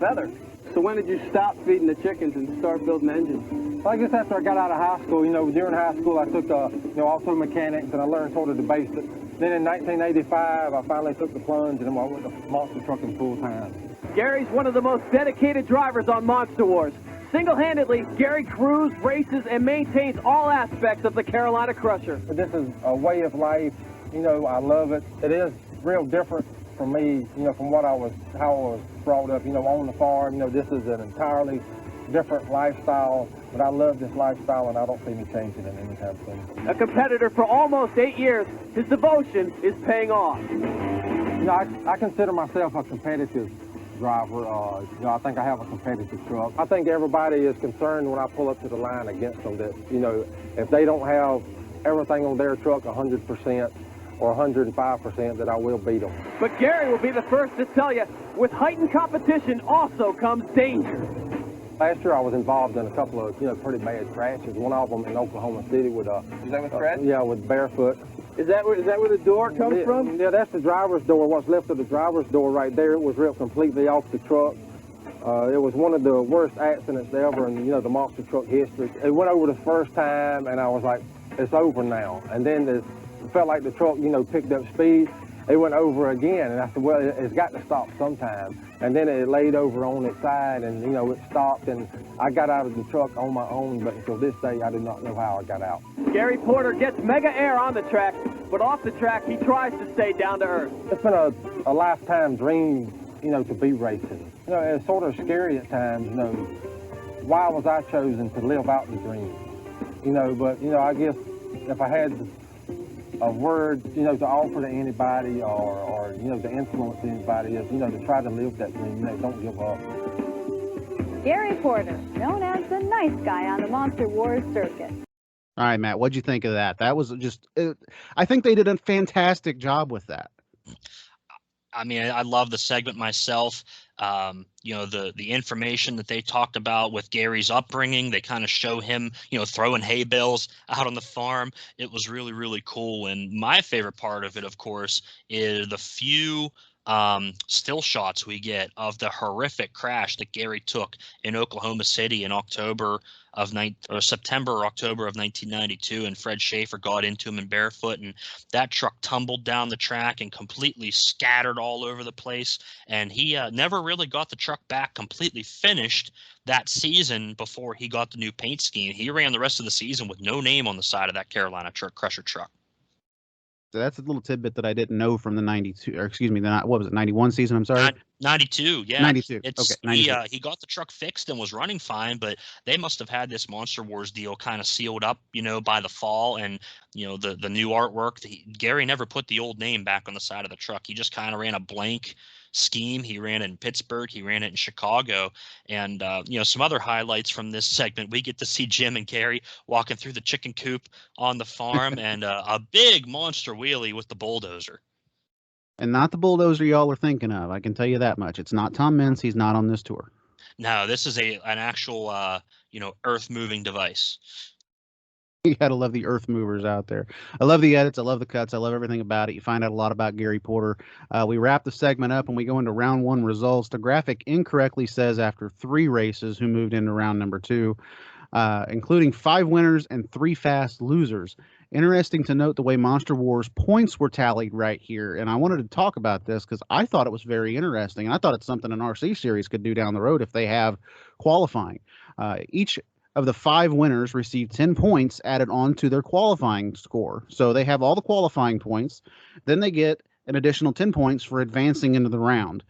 Feather. So when did you stop feeding the chickens and start building engines? Well, I guess after I got out of high school, during high school I took, auto mechanics, and I learned sort of the basics. Then in 1985, I finally took the plunge, and then I went to monster trucking full time. Gary's one of the most dedicated drivers on Monster Wars. Single-handedly, Gary crews, races, and maintains all aspects of the Carolina Crusher. But this is a way of life. I love it. It is real different from me, from how I was brought up, on the farm. This is an entirely different lifestyle, but I love this lifestyle, and I don't see me changing it anytime soon. A competitor for almost 8 years, his devotion is paying off. I consider myself a competitive driver. I think I have a competitive truck. I think everybody is concerned when I pull up to the line against them that, if they don't have everything on their truck 100%, or 105%, that I will beat them. But Gary will be the first to tell you, with heightened competition also comes danger. Last year I was involved in a couple of, pretty bad crashes. One of them in Oklahoma City with Is that with Fred? Yeah, with Barefoot. Is that where the door comes from? Yeah, that's the driver's door. What's left of the driver's door right there, it was ripped completely off the truck. It was one of the worst accidents ever in, the monster truck history. It went over the first time, and I was like, it's over now. And then it felt like the truck, picked up speed. it went over again. And I said, well, it's got to stop sometime. And then it laid over on its side, and, you know, it stopped, and I got out of the truck on my own, but until this day, I do not know how I got out. Gary Porter gets mega air on the track, but off the track, he tries to stay down to earth. It's been a lifetime dream, you know, to be racing. You know, it's sort of scary at times, you know, why was I chosen to live out the dream? You know, but, you know, I guess if I had a word, you know, to offer to anybody or you know, to influence anybody is, you know, to try to live that dream, you know, don't give up. Gary Porter, known as the nice guy on the Monster Wars circuit. All right, Matt, what'd you think of that? That was just, I think they did a fantastic job with that. I mean, I love the segment myself. You know, the information that they talked about with Gary's upbringing, they kind of show him, you know, throwing hay bales out on the farm. It was really, really cool. And my favorite part of it, of course, is the few still shots we get of the horrific crash that Gary took in Oklahoma City in September or October of 1992, and Fred Schaefer got into him in barefoot, and that truck tumbled down the track and completely scattered all over the place. And he never really got the truck back completely finished that season before he got the new paint scheme. He ran the rest of the season with no name on the side of that Carolina Crusher truck. So that's a little tidbit that I didn't know from the 92, or excuse me, what was it, 91 season? I'm sorry. 92, yeah. 92. It's, okay. 92. He got the truck fixed and was running fine, but they must have had this Monster Wars deal kind of sealed up, you know, by the fall, and you know, the new artwork. Gary never put the old name back on the side of the truck. He just kind of ran a blank scheme. He ran it in Pittsburgh. He ran it in Chicago. And, you know, some other highlights from this segment, we get to see Jim and Gary walking through the chicken coop on the farm and a big monster wheelie with the bulldozer. And not the bulldozer y'all are thinking of. I can tell you that much. It's not Tom Mintz. He's not on this tour. No, this is an actual, you know, earth moving device. You gotta love the earth movers out there. I love the edits. I love the cuts. I love everything about it. You find out a lot about Gary Porter. We wrap the segment up and we go into round one results. The graphic incorrectly says after 3 races who moved into round number 2, including 5 winners and 3 fast losers. Interesting to note the way Monster Wars points were tallied right here. And I wanted to talk about this because I thought it was very interesting. And I thought it's something an RC series could do down the road if they have qualifying. Each of the 5 winners receive 10 points added on to their qualifying score. So they have all the qualifying points. Then they get an additional 10 points for advancing into the round.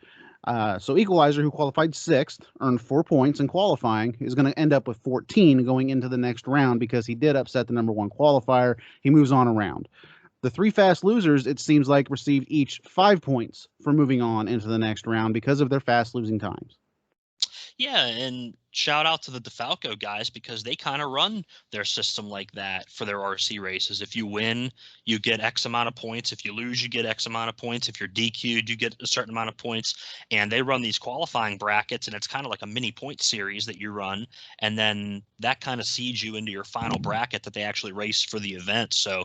So Equalizer, who qualified 6th, earned 4 points in qualifying, is going to end up with 14 going into the next round because he did upset the number 1 qualifier. He moves on around. The 3 fast losers, it seems like, received each 5 points for moving on into the next round because of their fast losing times. Yeah, and shout out to the DeFalco guys because they kind of run their system like that for their RC races. If you win, you get X amount of points. If you lose, you get X amount of points. If you're DQ'd, you get a certain amount of points. And they run these qualifying brackets, and it's kind of like a mini point series that you run. And then that kind of seeds you into your final bracket that they actually race for the event. So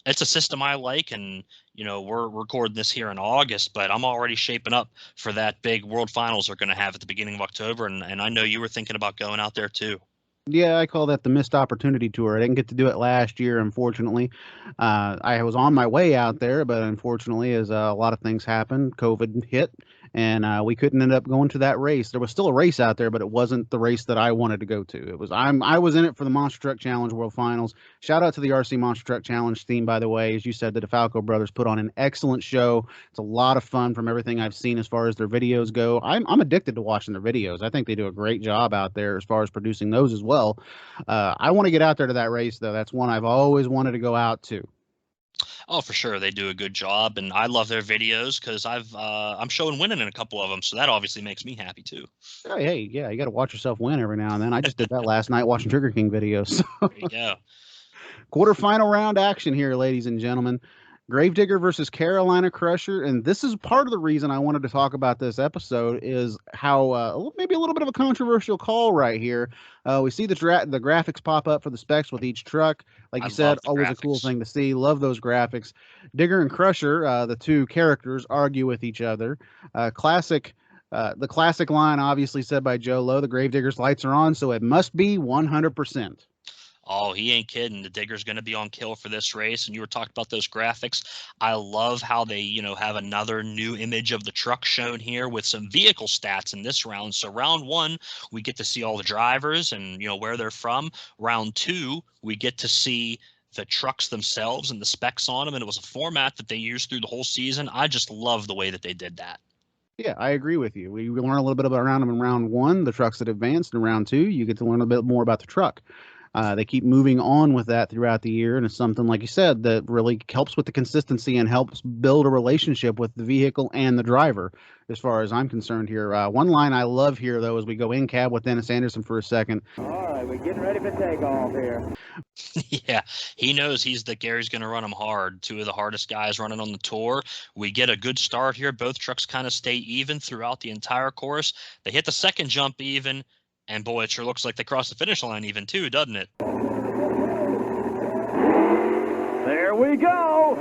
it's a system I like, and you know, we're recording this here in August, but I'm already shaping up for that big World Finals they're going to have at the beginning of October, and I know you were thinking about going out there too. Yeah, I call that the missed opportunity tour. I didn't get to do it last year, unfortunately. I was on my way out there, but unfortunately, as a lot of things happened, COVID hit, and we couldn't end up going to that race. There was still a race out there, but it wasn't the race that I wanted to go to. It was I was in it for the Monster Truck Challenge World Finals. Shout out to the RC Monster Truck Challenge team, by the way. As you said, the DeFalco brothers put on an excellent show. It's a lot of fun from everything I've seen as far as their videos go. I'm addicted to watching their videos. I think they do a great job out there as far as producing those as well. I want to get out there to that race, though. That's one I've always wanted to go out to. Oh, for sure. They do a good job, and I love their videos because I'm showing winning in a couple of them, so that obviously makes me happy too. Hey, yeah, you got to watch yourself win every now and then. I just did that last night watching Trigger King videos. There you go. Quarterfinal round action here, ladies and gentlemen. Gravedigger versus Carolina Crusher, and this is part of the reason I wanted to talk about this episode is how maybe a little bit of a controversial call right here. We see the graphics pop up for the specs with each truck. Like you said, always a cool thing to see. Love those graphics. Digger and Crusher, the 2 characters, argue with each other. The classic line, obviously said by Joe Lowe, the Gravedigger's lights are on, so it must be 100%. Oh, he ain't kidding. The Digger's going to be on kill for this race. And you were talking about those graphics. I love how they, have another new image of the truck shown here with some vehicle stats in this round. So round 1, we get to see all the drivers and, where they're from. Round 2, we get to see the trucks themselves and the specs on them. And it was a format that they used through the whole season. I just love the way that they did that. Yeah, I agree with you. We learn a little bit about around them in round 1, the trucks that advanced. In round 2, you get to learn a bit more about the truck. They keep moving on with that throughout the year, and it's something, like you said, that really helps with the consistency and helps build a relationship with the vehicle and the driver, as far as I'm concerned here. One line I love here, though, as we go in cab with Dennis Anderson for a second. All right, we're getting ready for takeoff here. Yeah, he knows Gary's going to run them hard. 2 of the hardest guys running on the tour. We get a good start here. Both trucks kind of stay even throughout the entire course. They hit the second jump even. And boy, it sure looks like they crossed the finish line even too, doesn't it? There we go.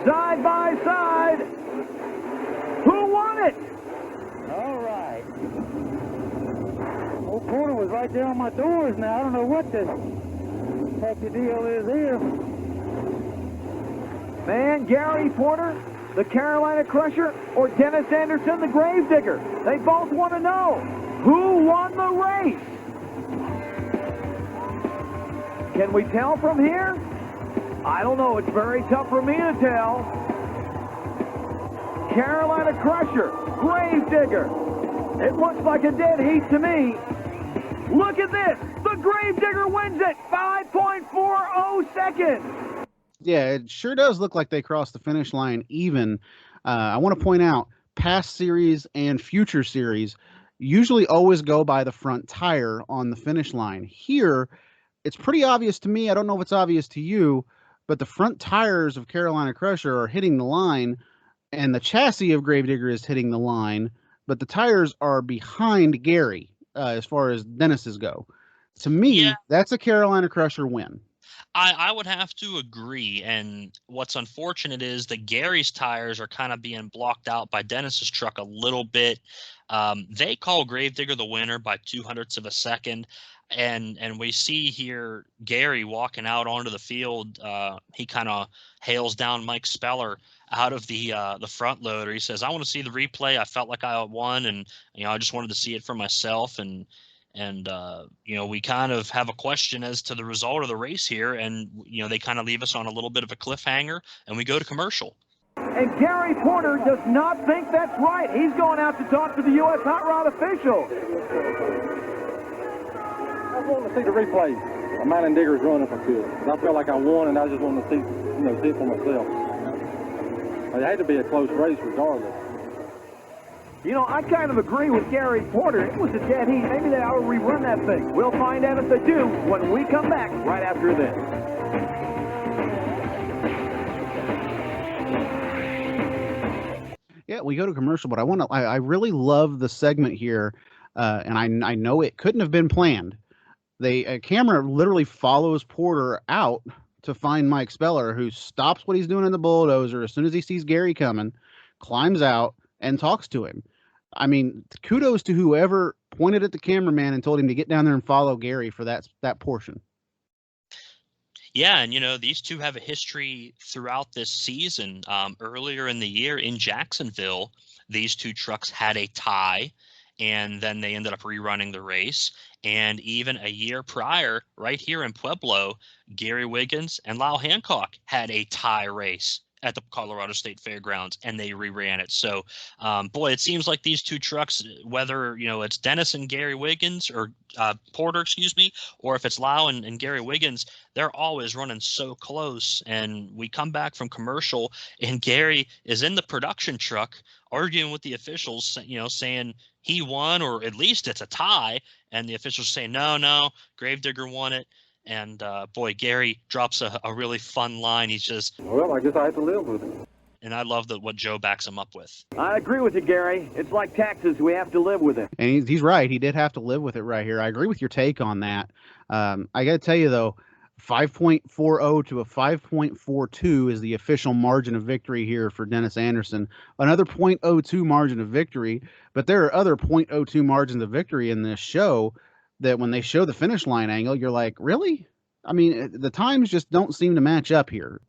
Side by side. Who won it? All right. Old Porter was right there on my doors now. I don't know what the heck the deal is here. Man, Gary Porter, the Carolina Crusher, or Dennis Anderson, the Gravedigger? They both want to know. Who won the race? Can we tell from here? I don't know. It's very tough for me to tell. Carolina Crusher, Gravedigger. It looks like a dead heat to me. Look at this. The Gravedigger wins it. 5.40 seconds. Yeah, it sure does look like they crossed the finish line even. I want to point out, past series and future series usually always go by the front tire on the finish line. Here, it's pretty obvious to me. I don't know if it's obvious to you, but the front tires of Carolina Crusher are hitting the line, and the chassis of Gravedigger is hitting the line, but the tires are behind Gary as far as Dennis's go. To me, that's a Carolina Crusher win. I would have to agree. And what's unfortunate is that Gary's tires are kind of being blocked out by Dennis's truck a little bit. They call Gravedigger the winner by 0.02 of a second. And we see here Gary walking out onto the field. He kind of hails down Mike Speller out of the front loader. He says, "I want to see the replay. I felt like I won, and I just wanted to see it for myself." And we kind of have a question as to the result of the race here, and they kind of leave us on a little bit of a cliffhanger, and we go to commercial. And Gary Porter does not think that's right. He's going out to talk to the U.S. Hot Rod official. I just wanted to see the replay of mine and Digger's run if I could. I felt like I won, and I just wanted to see it for myself. It had to be a close race regardless. I kind of agree with Gary Porter. It was a dead heat. Maybe they ought to rerun that thing. We'll find out if they do when we come back right after this. Yeah, we go to commercial, but I really love the segment here, and I know it couldn't have been planned. A camera literally follows Porter out to find Mike Speller, who stops what he's doing in the bulldozer as soon as he sees Gary coming, climbs out, and talks to him. I mean, kudos to whoever pointed at the cameraman and told him to get down there and follow Gary for that portion. Yeah, and these two have a history throughout this season. Earlier in the year in Jacksonville, these two trucks had a tie, and then they ended up rerunning the race. And even a year prior, right here in Pueblo, Gary Wiggins and Lyle Hancock had a tie race at the Colorado State Fairgrounds, and they reran it. So, boy, it seems like these two trucks, whether, it's Dennis and Gary Wiggins or Porter, or if it's Lyle and Gary Wiggins, they're always running so close. And we come back from commercial, and Gary is in the production truck arguing with the officials, saying he won, or at least it's a tie. And the officials say, no, Gravedigger won it. And, boy, Gary drops a really fun line. He's just, well, I guess I have to live with it. And I love what Joe backs him up with. I agree with you, Gary. It's like taxes. We have to live with it. And he's right. He did have to live with it right here. I agree with your take on that. I got to tell you, though, 5.40 to a 5.42 is the official margin of victory here for Dennis Anderson. Another 0.02 margin of victory, but there are other 0.02 margins of victory in this show that when they show the finish line angle, you're like, really? I mean, the times just don't seem to match up here.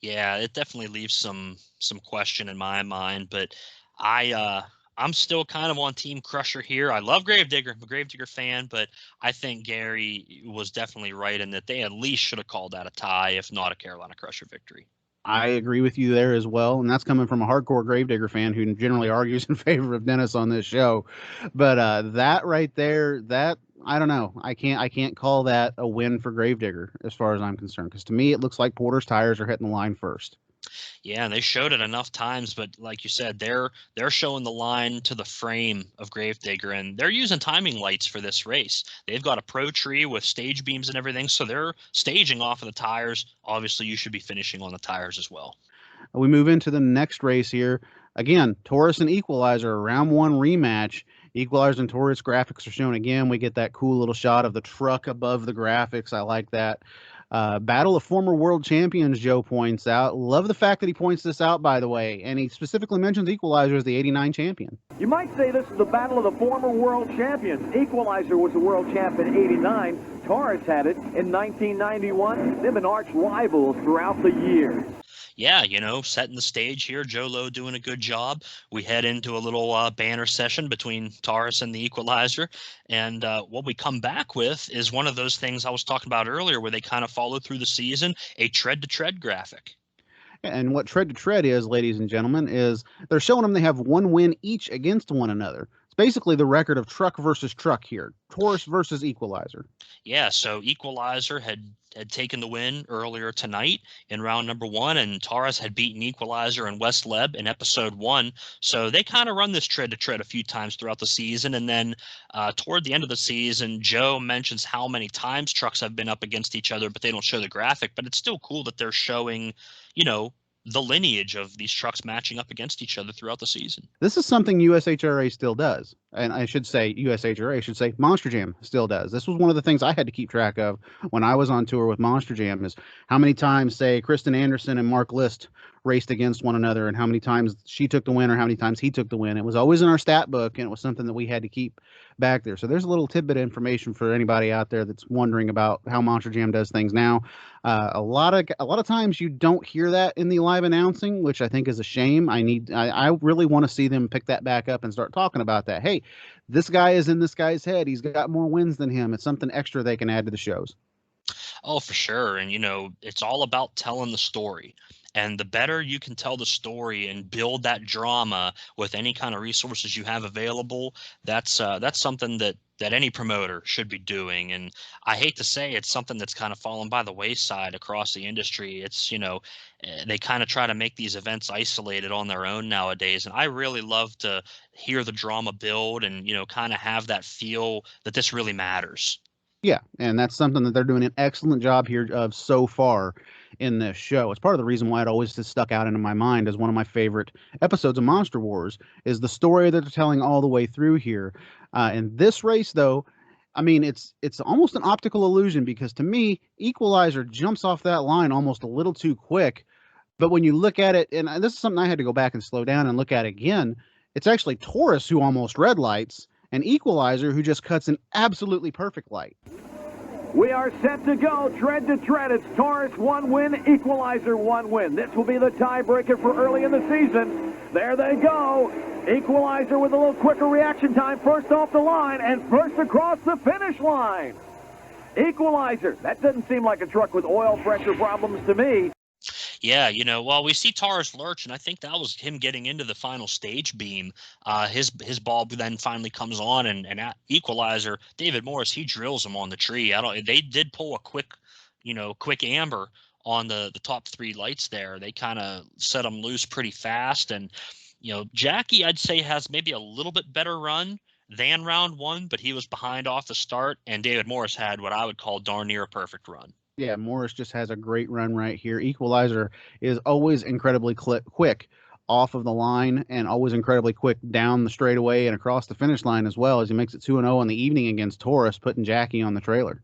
Yeah, it definitely leaves some question in my mind, but I'm still kind of on Team Crusher here. I love Gravedigger. I'm a Gravedigger fan, but I think Gary was definitely right in that they at least should have called that a tie, if not a Carolina Crusher victory. I agree with you there as well, and that's coming from a hardcore Gravedigger fan who generally argues in favor of Dennis on this show. But that right there, that I don't know. I can't call that a win for Gravedigger as far as I'm concerned, because to me it looks like Porter's tires are hitting the line first. Yeah, and they showed it enough times, but like you said, they're showing the line to the frame of Gravedigger, and they're using timing lights for this race. They've got a pro tree with stage beams and everything, so they're staging off of the tires. Obviously, you should be finishing on the tires as well. We move into the next race here. Again, Taurus and Equalizer, round one rematch. Equalizer and Taurus graphics are shown again. We get that cool little shot of the truck above the graphics. I like that. Battle of former world champions, Joe points out. Love the fact that he points this out, by the way, and he specifically mentions Equalizer as the '89 champion. You might say this is the battle of the former world champions. Equalizer was the world champ in '89. Taurus had it in 1991. They've been arch rivals throughout the years. Yeah, setting the stage here. Joe Lowe doing a good job. We head into a little banner session between Taurus and the Equalizer. And what we come back with is one of those things I was talking about earlier where they kind of follow through the season, a tread-to-tread graphic. And what tread-to-tread is, ladies and gentlemen, is they're showing them they have one win each against one another. It's basically the record of truck versus truck here. Taurus versus Equalizer. Yeah, so Equalizer had taken the win earlier tonight in round number 1, and Taurus had beaten Equalizer and West Leb in episode 1. So they kind of run this tread-to-tread a few times throughout the season, and then toward the end of the season, Joe mentions how many times trucks have been up against each other, but they don't show the graphic. But it's still cool that they're showing, the lineage of these trucks matching up against each other throughout the season. This is something USHRA still does. And I should say USHRA, should say Monster Jam still does. This was one of the things I had to keep track of when I was on tour with Monster Jam, is how many times, say, Kristen Anderson and Mark List raced against one another, and how many times she took the win or how many times he took the win. It was always in our stat book, and it was something that we had to keep back there. So there's a little tidbit of information for anybody out there that's wondering about how Monster Jam does things now. A lot of times you don't hear that in the live announcing, which I think is a shame. I really want to see them pick that back up and start talking about that. Hey, this guy is in this guy's head. He's got more wins than him. It's something extra they can add to the shows. Oh, for sure. And, it's all about telling the story. And the better you can tell the story and build that drama with any kind of resources you have available, that's something that any promoter should be doing. And I hate to say it's something that's kind of fallen by the wayside across the industry. It's, they kind of try to make these events isolated on their own nowadays. And I really love to hear the drama build and, kind of have that feel that this really matters. Yeah, and that's something that they're doing an excellent job here of so far in this show. It's part of the reason why it always just stuck out into my mind as one of my favorite episodes of Monster Wars, is the story that they're telling all the way through here. In this race, though, I mean, it's almost an optical illusion, because to me, Equalizer jumps off that line almost a little too quick. But when you look at it, and this is something I had to go back and slow down and look at again, it's actually Taurus who almost red lights, and Equalizer who just cuts an absolutely perfect light. We are set to go, tread to tread. It's Taurus 1 win, Equalizer 1 win. This will be the tiebreaker for early in the season. There they go. Equalizer with a little quicker reaction time, first off the line and first across the finish line. Equalizer, that doesn't seem like a truck with oil pressure problems to me. Yeah, well, we see Taurus lurch, and I think that was him getting into the final stage beam. His bulb then finally comes on, and at Equalizer, David Morris, he drills him on the tree. They did pull a quick amber on the top 3 lights there. They kind of set them loose pretty fast, and Jackie, I'd say, has maybe a little bit better run than round 1, but he was behind off the start, and David Morris had what I would call darn near a perfect run. Yeah, Morris just has a great run right here. Equalizer is always incredibly quick off of the line, and always incredibly quick down the straightaway and across the finish line as well, as he makes it 2-0 in the evening against Taurus, putting Jackie on the trailer.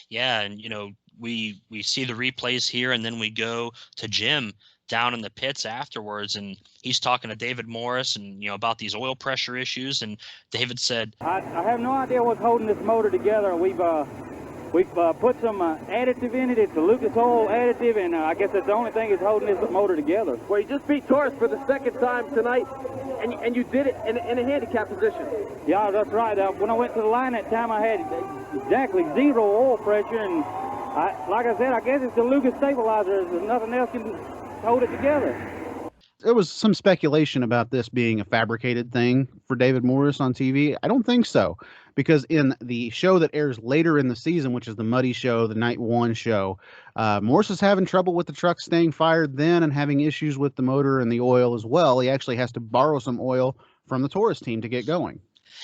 Yeah, and we see the replays here, and then we go to Jim down in the pits afterwards, and he's talking to David Morris and about these oil pressure issues, and David said, I have no idea what's holding this motor together. We've We've put some additive in it. It's a Lucas Oil additive, and I guess that's the only thing that's holding this motor together. Well, you just beat Taurus for the second time tonight, and you did it in a handicap position. Yeah, that's right. When I went to the line that time, I had exactly 0 oil pressure, and like I said, I guess it's the Lucas stabilizer. There's nothing else can hold it together. There was some speculation about this being a fabricated thing for David Morris on TV. I don't think so, because in the show that airs later in the season, which is the Muddy Show, the Night 1 show, Morris is having trouble with the truck staying fired then and having issues with the motor and the oil as well. He actually has to borrow some oil from the Taurus team to get going.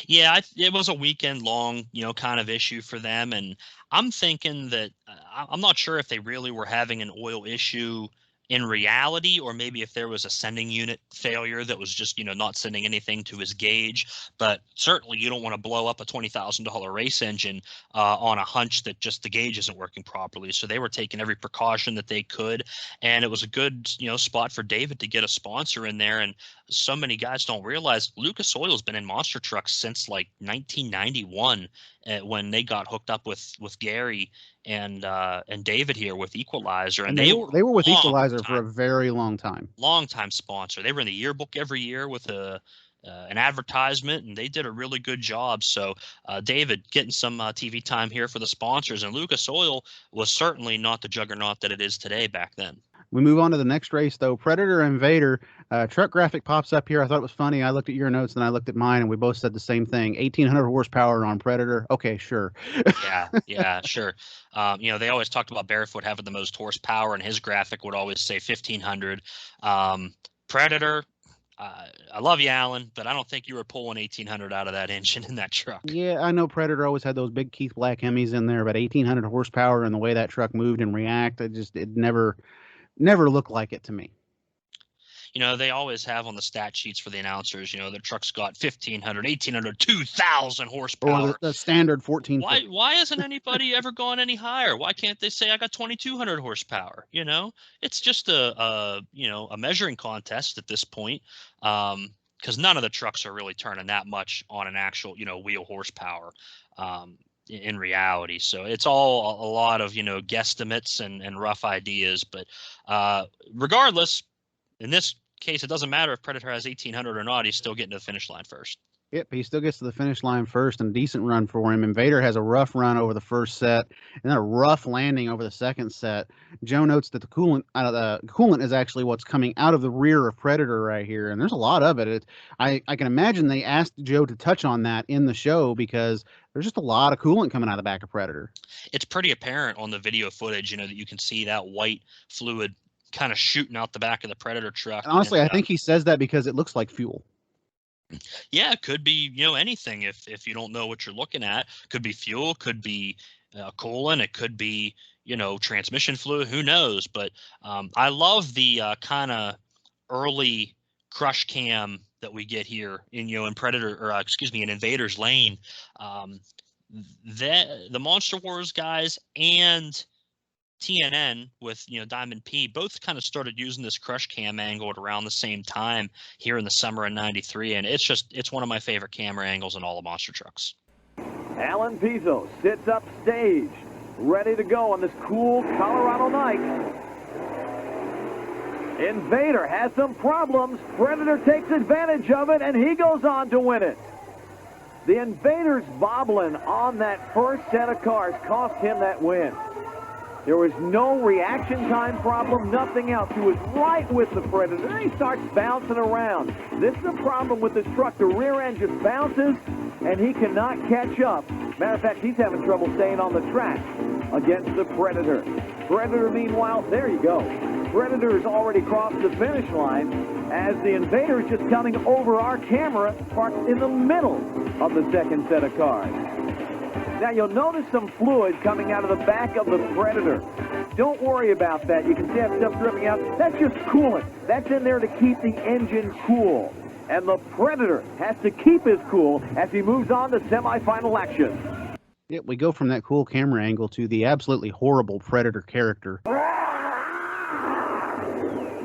Yeah, it was a weekend-long, kind of issue for them, and I'm thinking that I'm not sure if they really were having an oil issue in reality, or maybe if there was a sending unit failure that was just, not sending anything to his gauge. But certainly you don't want to blow up a $20,000 race engine on a hunch that just the gauge isn't working properly. So they were taking every precaution that they could. And it was a good, spot for David to get a sponsor in there. And so many guys don't realize Lucas Oil's been in monster trucks since like 1991 when they got hooked up with Gary and David here with Equalizer, and they were with Equalizer for a very long time. Long time sponsor. They were in the yearbook every year with an advertisement, and they did a really good job. So David getting some TV time here for the sponsors, and Lucas Oil was certainly not the juggernaut that it is today back then. We move on to the next race, though. Predator and Vader. Truck graphic pops up here. I thought it was funny. I looked at your notes, and I looked at mine, and we both said the same thing. 1,800 horsepower on Predator. Okay, sure. Yeah, sure. They always talked about Barefoot having the most horsepower, and his graphic would always say 1,500. Predator, I love you, Alan, but I don't think you were pulling 1,800 out of that engine in that truck. Yeah, I know Predator always had those big Keith Black Hemis in there, but 1,800 horsepower and the way that truck moved and react, it never looked like it to me. They always have on the stat sheets for the announcers, the truck's got 1,500, 1,800, 2,000 horsepower. Or the standard 14. Why hasn't anybody ever gone any higher? Why can't they say I got 2,200 horsepower? It's just a measuring contest at this point, because none of the trucks are really turning that much on an actual, wheel horsepower. In reality. So it's all a lot of, guesstimates and rough ideas. But regardless, in this case, it doesn't matter if Predator has 1,800 or not. He's still getting to the finish line first. Yep, he still gets to the finish line first, and a decent run for him. And Vader has a rough run over the first set, and then a rough landing over the second set. Joe notes that the coolant is actually what's coming out of the rear of Predator right here, and there's a lot of it. I can imagine they asked Joe to touch on that in the show because there's just a lot of coolant coming out of the back of Predator. It's pretty apparent on the video footage, that you can see that white fluid kind of shooting out the back of the Predator truck. And honestly, I think he says that because it looks like fuel. Yeah, it could be, anything if you don't know what you're looking at. Could be fuel, could be coolant, it could be, transmission fluid, who knows. But I love the kind of early crush cam that we get here in Predator, or in Invader's Lane. The Monster Wars guys and TNN with Diamond P both kind of started using this crush cam angle at around the same time here in the summer of '93, and it's one of my favorite camera angles in all the monster trucks. Alan Pizzo sits up stage, ready to go on this cool Colorado night. Invader has some problems. Predator takes advantage of it, and he goes on to win it. The Invader's bobbling on that first set of cars cost him that win. There was no reaction time problem, nothing else. He was right with the Predator. Then he starts bouncing around. This is the problem with this truck. The rear end just bounces, and he cannot catch up. Matter of fact, he's having trouble staying on the track against the Predator. Predator, meanwhile, there you go. Predator has already crossed the finish line as the Invader is just coming over our camera parked in the middle of the second set of cars. Now, you'll notice some fluid coming out of the back of the Predator. Don't worry about that. You can see that stuff dripping out. That's just coolant. That's in there to keep the engine cool. And the Predator has to keep his cool as he moves on to semifinal action. Yep, we go from that cool camera angle to the absolutely horrible Predator character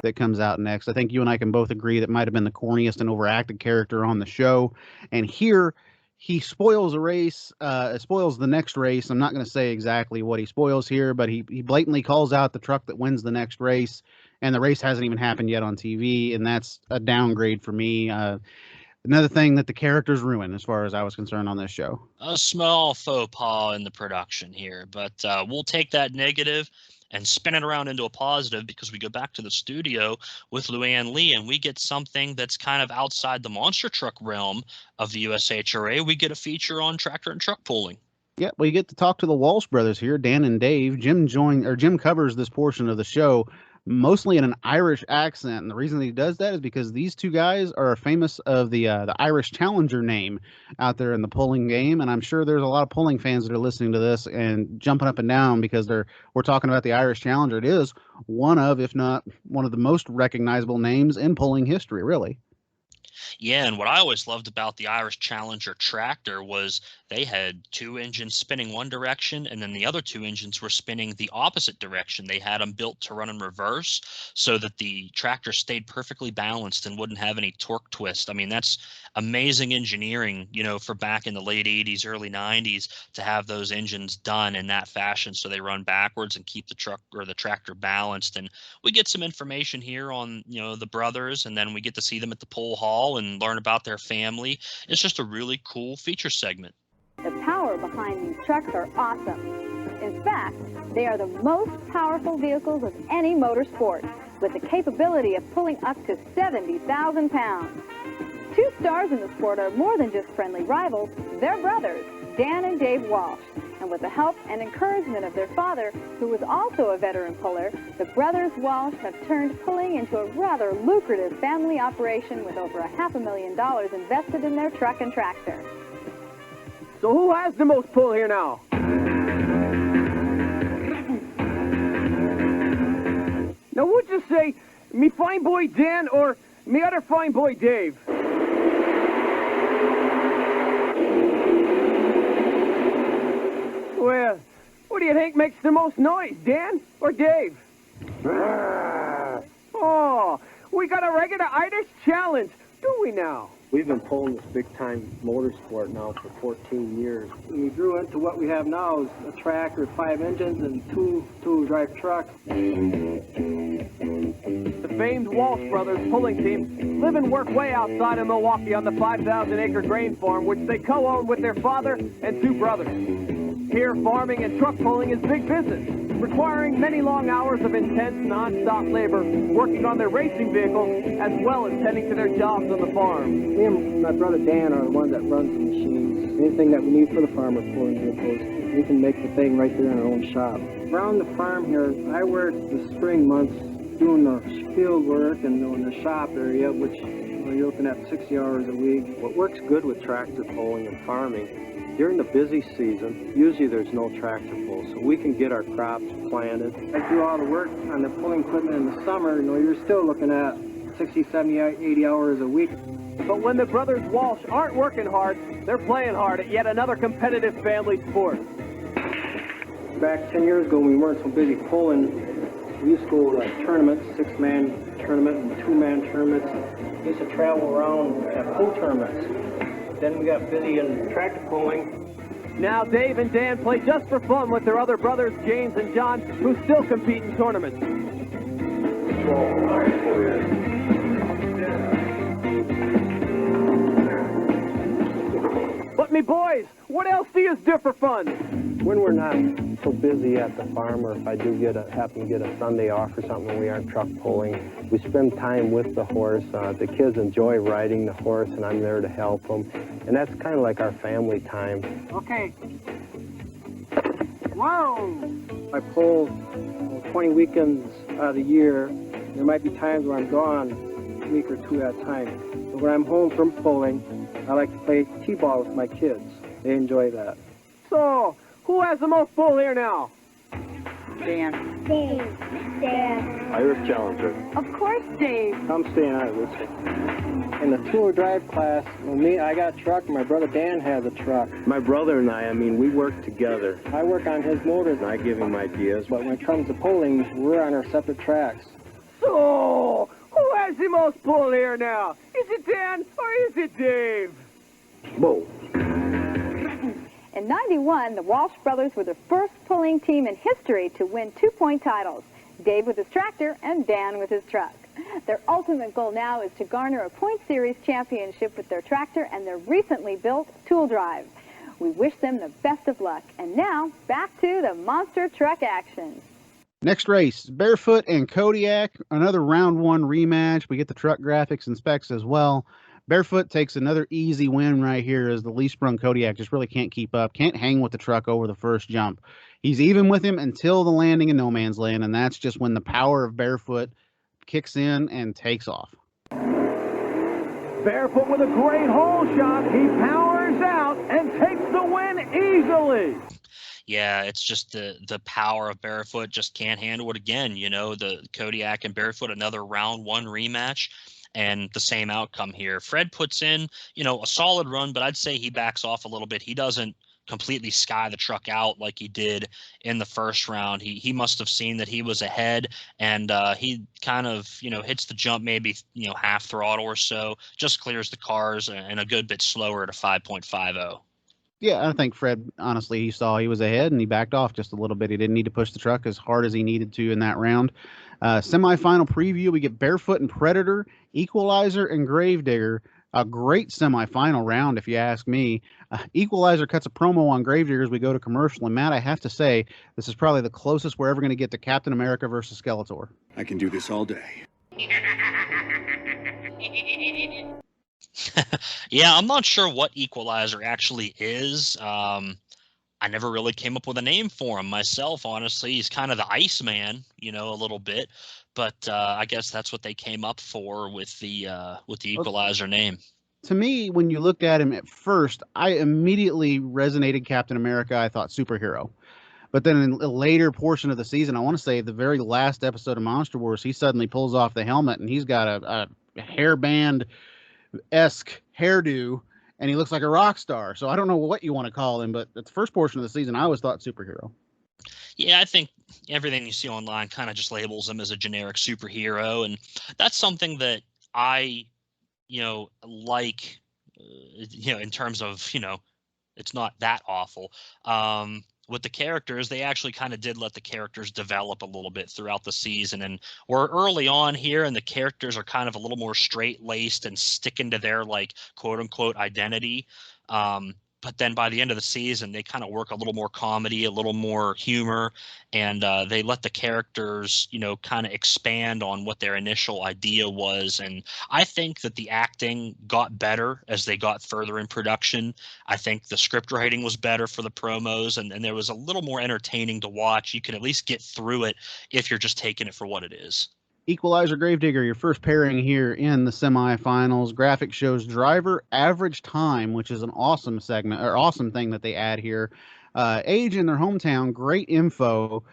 that comes out next. I think you and I can both agree that might have been the corniest and overacted character on the show. And here, he spoils a race, spoils the next race. I'm not going to say exactly what he spoils here, but he blatantly calls out the truck that wins the next race, and the race hasn't even happened yet on TV, and that's a downgrade for me. Another thing that the characters ruin, as far as I was concerned on this show. A small faux pas in the production here, but we'll take that negative and spin it around into a positive, because we go back to the studio with Luann Lee and we get something that's kind of outside the monster truck realm of the USHRA. We get a feature on tractor and truck pulling. Yeah, we get to talk to the Walsh brothers here, Dan and Dave. Jim covers this portion of the show mostly in an Irish accent, and the reason that he does that is because these two guys are famous of the Irish Challenger name out there in the pulling game, and I'm sure there's a lot of pulling fans that are listening to this and jumping up and down because we're talking about the Irish Challenger. It is one of, if not one of the most recognizable names in pulling history, really. Yeah, and what I always loved about the Irish Challenger tractor was they had two engines spinning one direction, and then the other two engines were spinning the opposite direction. They had them built to run in reverse so that the tractor stayed perfectly balanced and wouldn't have any torque twist. I mean, that's amazing engineering, for back in the late 80s, early 90s, to have those engines done in that fashion so they run backwards and keep the truck or the tractor balanced. And we get some information here on, the brothers, and then we get to see them at the pull hall and learn about their family. It's just a really cool feature segment. The power behind these trucks are awesome. In fact, they are the most powerful vehicles of any motorsport, with the capability of pulling up to 70,000 pounds. Two stars in the sport are more than just friendly rivals. They're brothers, Dan and Dave Walsh. And with the help and encouragement of their father, who was also a veteran puller, the brothers Walsh have turned pulling into a rather lucrative family operation with over $500,000 invested in their truck and tractor. So who has the most pull here now? Now, would you say me fine boy Dan or me other fine boy Dave? Well, what do you think makes the most noise, Dan or Dave? Oh, we got a regular Irish challenge, do we now? We've been pulling this big-time motorsport now for 14 years. We grew into what we have now is a tractor with 5 engines and two drive trucks. The famed Walsh Brothers pulling team live and work way outside of Milwaukee on the 5,000-acre grain farm, which they co-own with their father and 2 brothers. Here, farming and truck pulling is big business, requiring many long hours of intense, non-stop labor, working on their racing vehicles, as well as tending to their jobs on the farm. Me and my brother Dan are the ones that runs the machines. Anything that we need for the farm or pulling vehicles, we can make the thing right there in our own shop. Around the farm here, I work the spring months doing the field work and in the shop area, which you're looking at 60 hours a week. What works good with tractor pulling and farming, during the busy season, usually there's no tractor pull, so we can get our crops planted. I do all the work on the pulling equipment in the summer, you're still looking at 60, 70, 80 hours a week. But when the brothers Walsh aren't working hard, they're playing hard at yet another competitive family sport. Back 10 years ago, when we weren't so busy pulling, we used to go to tournaments, 6-man tournament and 2-man tournaments. We used to travel around at pull tournaments. Then we got busy in tractor pulling. Now Dave and Dan play just for fun with their other brothers, James and John, who still compete in tournaments. But me boys, what else do you do for fun? When we're not so busy at the farm, or if I do happen to get a Sunday off or something when we aren't truck pulling, we spend time with the horse. The kids enjoy riding the horse, and I'm there to help them. And that's kind of like our family time. Okay. Whoa! I pull 20 weekends out of the year. There might be times where I'm gone a week or 2 at a time. But when I'm home from pulling, I like to play t-ball with my kids. They enjoy that. So, who has the most pull here now? Dan. Dave. Dan. Irish Challenger. Of course, Dave. I'm staying out of this. In the two-wheel drive class, I got a truck, and my brother Dan has a truck. My brother and I mean, we work together. I work on his motors. I give him ideas. But when it comes to pulling, we're on our separate tracks. So, who has the most pull here now? Is it Dan or is it Dave? Both. 91, the Walsh brothers were the first pulling team in history to win 2-point titles. Dave with his tractor and Dan with his truck. Their ultimate goal now is to garner a Point Series championship with their tractor and their recently built tool drive. We wish them the best of luck. And now, back to the monster truck action. Next race, Barefoot and Kodiak, another round 1 rematch. We get the truck graphics and specs as well. Barefoot takes another easy win right here as the leaf-sprung Kodiak just really can't keep up, can't hang with the truck over the first jump. He's even with him until the landing in no man's land, and that's just when the power of Barefoot kicks in and takes off. Barefoot with a great hole shot. He powers out and takes the win easily. Yeah, it's just the power of Barefoot just can't handle it again. You know, the Kodiak and Barefoot, another round 1 rematch, and the same outcome here. Fred puts in, you know, a solid run, but I'd say he backs off a little bit. He doesn't completely sky the truck out like he did in the first round. He must have seen that he was ahead, and he kind of, you know, hits the jump maybe, you know, half throttle or so, just clears the cars, and a good bit slower at a 5.50. Yeah, I think Fred, honestly, he saw he was ahead and he backed off just a little bit. He didn't need to push the truck as hard as he needed to in that round. Semifinal preview, we get Barefoot and Predator, Equalizer and Gravedigger. A great semifinal round, if you ask me. Equalizer cuts a promo on Gravedigger as we go to commercial. And Matt, I have to say, this is probably the closest we're ever going to get to Captain America versus Skeletor. I can do this all day. Yeah, I'm not sure what Equalizer actually is. I never really came up with a name for him myself, honestly. He's kind of the Iceman, you know, a little bit. But I guess that's what they came up for with the Equalizer name. To me, when you looked at him at first, I immediately resonated Captain America. I thought superhero. But then in a later portion of the season, I want to say the very last episode of Monster Wars, he suddenly pulls off the helmet and he's got a hairband-esque hairdo, and he looks like a rock star. So I don't know what you want to call him, but at the first portion of the season, I always thought superhero. Yeah, I think everything you see online kind of just labels him as a generic superhero, and that's something that I, you know, like, you know, in terms of, you know, it's not that awful. With the characters, they actually kind of did let the characters develop a little bit throughout the season, and we're early on here, and the characters are kind of a little more straight-laced and sticking to their, like, quote-unquote identity. But then by the end of the season, they kind of work a little more comedy, a little more humor, and they let the characters, you know, kind of expand on what their initial idea was. And I think that the acting got better as they got further in production. I think the script writing was better for the promos, and there was a little more entertaining to watch. You can at least get through it if you're just taking it for what it is. Equalizer, Gravedigger, your first pairing here in the semifinals. Graphic shows driver average time, which is an awesome segment or awesome thing that they add here. Age in their hometown, great info.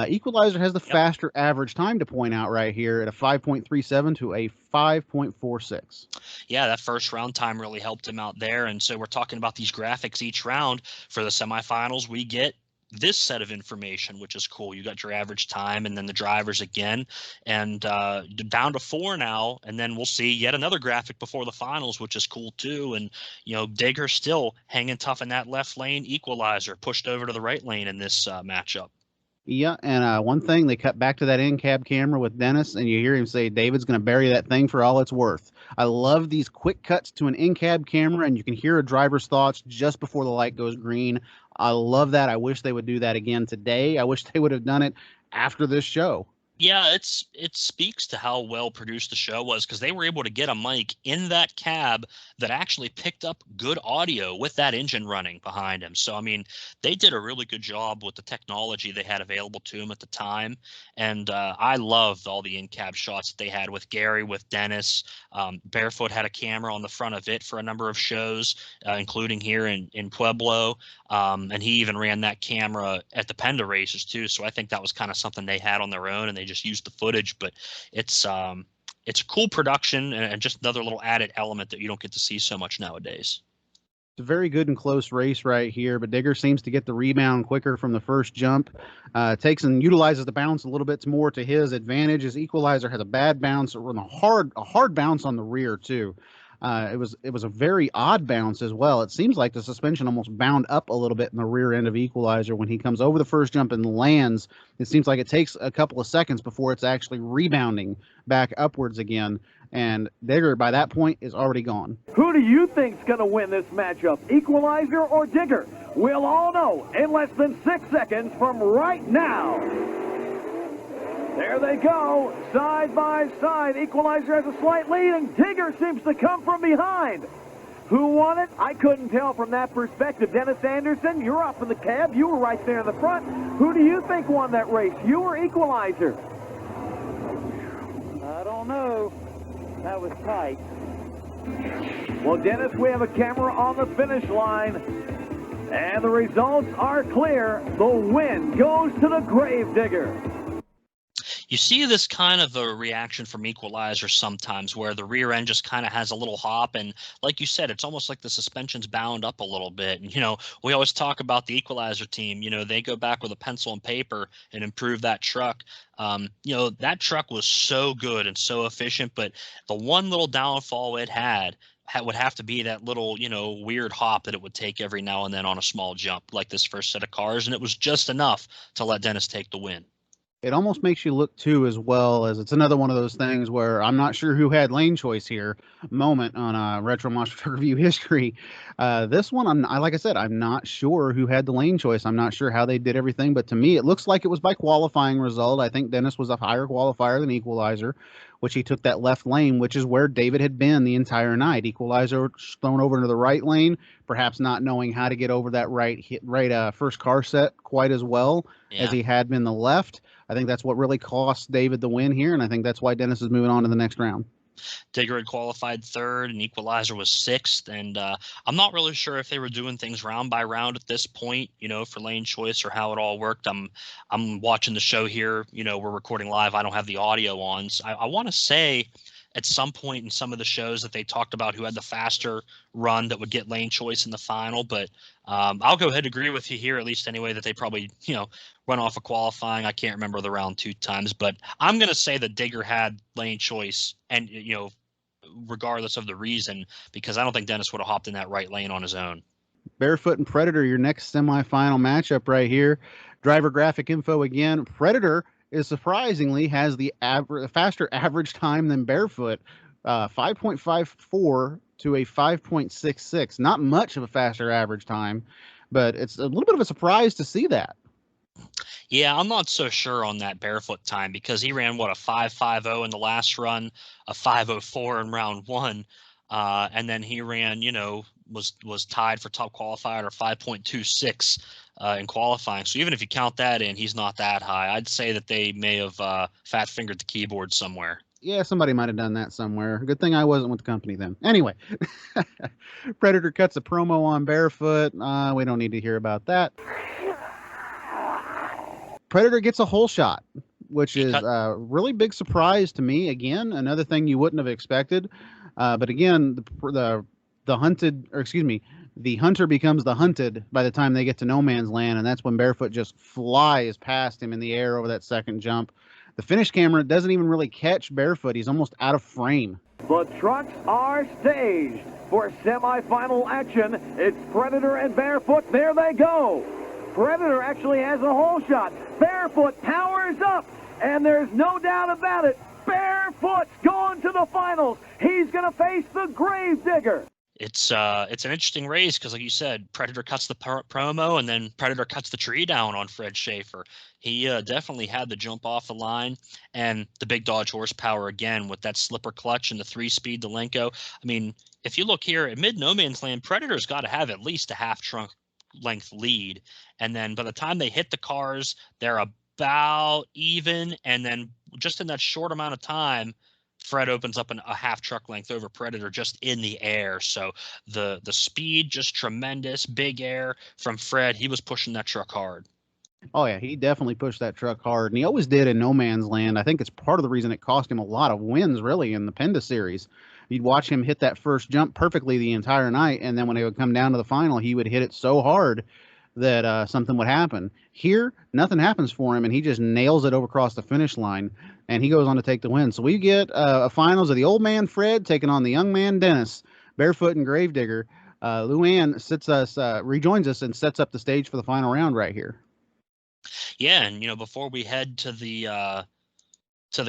Equalizer has the faster average time to point out right here at a 5.37 to a 5.46. Yeah, that first round time really helped him out there. And so we're talking about these graphics each round. For the semifinals, we get this set of information, which is cool. You got your average time and then the drivers again, and down to 4 now. And then we'll see yet another graphic before the finals, which is cool too. And, you know, Digger still hanging tough in that left lane. Equalizer pushed over to the right lane in this matchup. Yeah, and one thing, they cut back to that in-cab camera with Dennis, and you hear him say, David's going to bury that thing for all it's worth. I love these quick cuts to an in-cab camera, and you can hear a driver's thoughts just before the light goes green. I love that. I wish they would do that again today. I wish they would have done it after this show. Yeah, it speaks to how well produced the show was, because they were able to get a mic in that cab that actually picked up good audio with that engine running behind him. So, I mean, they did a really good job with the technology they had available to them at the time. And I loved all the in-cab shots that they had with Gary, with Dennis. Barefoot had a camera on the front of it for a number of shows, including here in Pueblo. And he even ran that camera at the Penda races too. So I think that was kind of something they had on their own, and they just used the footage. But it's a cool production and just another little added element that you don't get to see so much nowadays. It's a very good and close race right here, but Digger seems to get the rebound quicker from the first jump. Takes and utilizes the bounce a little bit more to his advantage. His Equalizer has a bad bounce, or a hard bounce on the rear too. It was a very odd bounce as well. It seems like the suspension almost bound up a little bit in the rear end of Equalizer when he comes over the first jump and lands. It seems like it takes a couple of seconds before it's actually rebounding back upwards again. And Digger, by that point, is already gone. Who do you think's going to win this matchup, Equalizer or Digger? We'll all know in less than 6 seconds from right now. There they go, side by side. Equalizer has a slight lead, and Digger seems to come from behind. Who won it? I couldn't tell from that perspective. Dennis Anderson, you're up in the cab. You were right there in the front. Who do you think won that race, you or Equalizer? I don't know. That was tight. Well, Dennis, we have a camera on the finish line, and the results are clear. The win goes to the Gravedigger. You see this kind of a reaction from Equalizer sometimes where the rear end just kind of has a little hop. And like you said, it's almost like the suspension's bound up a little bit. And, we always talk about the Equalizer team. They go back with a pencil and paper and improve that truck. That truck was so good and so efficient. But the one little downfall it had would have to be that little, weird hop that it would take every now and then on a small jump like this first set of cars. And it was just enough to let Dennis take the win. It almost makes you look too, as well as it's another one of those things where I'm not sure who had lane choice here moment on Retro Monster Truck Review history. This one, like I said, I'm not sure who had the lane choice. I'm not sure how they did everything, but to me, it looks like it was by qualifying result. I think Dennis was a higher qualifier than Equalizer, which he took that left lane, which is where David had been the entire night. Equalizer thrown over into the right lane, perhaps not knowing how to get over that right first car set quite as well as he had been the left. I think that's what really cost David the win here, and I think that's why Dennis is moving on to the next round. Digger had qualified third, and Equalizer was sixth. And I'm not really sure if they were doing things round by round at this point, for lane choice or how it all worked. I'm watching the show here. We're recording live. I don't have the audio on. So I want to say at some point in some of the shows that they talked about who had the faster run that would get lane choice in the final. But I'll go ahead and agree with you here, at least anyway, that they probably, run off of qualifying. I can't remember the round 2 times, but I'm going to say that Digger had lane choice and, regardless of the reason, because I don't think Dennis would have hopped in that right lane on his own. Barefoot and Predator, your next semifinal matchup right here. Driver graphic info again. Predator is surprisingly has the faster average time than Barefoot, 5.54 to a 5.66. Not much of a faster average time, but it's a little bit of a surprise to see that. Yeah, I'm not so sure on that Barefoot time because he ran, a 5.50 in the last run, a 5.04 in round 1. And then he ran, was tied for top qualifier at a 5.26 in qualifying. So even if you count that in, he's not that high. I'd say that they may have fat fingered the keyboard somewhere. Yeah, somebody might have done that somewhere. Good thing I wasn't with the company then. Anyway, Predator cuts a promo on Barefoot. We don't need to hear about that. Predator gets a hole shot, which is a really big surprise to me. Again, another thing you wouldn't have expected. But again, the hunter becomes the hunted by the time they get to no man's land, and that's when Barefoot just flies past him in the air over that second jump. The finish camera doesn't even really catch Barefoot. He's almost out of frame. The trucks are staged for semifinal action. It's Predator and Barefoot. There they go. Predator actually has a hole shot. Barefoot powers up, and there's no doubt about it. Barefoot's going to the finals. He's going to face the Gravedigger. It's an interesting race because, like you said, Predator cuts the promo, and then Predator cuts the tree down on Fred Schaefer. He definitely had the jump off the line, and the big Dodge horsepower again with that slipper clutch and the 3-speed Delenko. I mean, if you look here at mid no man's land, Predator's got to have at least a half trunk length lead, and then by the time they hit the cars, they're about even, and then just in that short amount of time, Fred opens up a half truck length over Predator just in the air. So the speed, just tremendous, big air from Fred. He was pushing that truck hard. Oh, yeah, he definitely pushed that truck hard, and he always did in no man's land. I think it's part of the reason it cost him a lot of wins, really, in the Penda series. You'd watch him hit that first jump perfectly the entire night, and then when it would come down to the final, he would hit it so hard that something would happen. Here, nothing happens for him, and he just nails it over across the finish line, and he goes on to take the win. So we get a finals of the old man Fred taking on the young man Dennis Barefoot and Gravedigger. Luann rejoins us and sets up the stage for the final round right here. Yeah, and before we head to the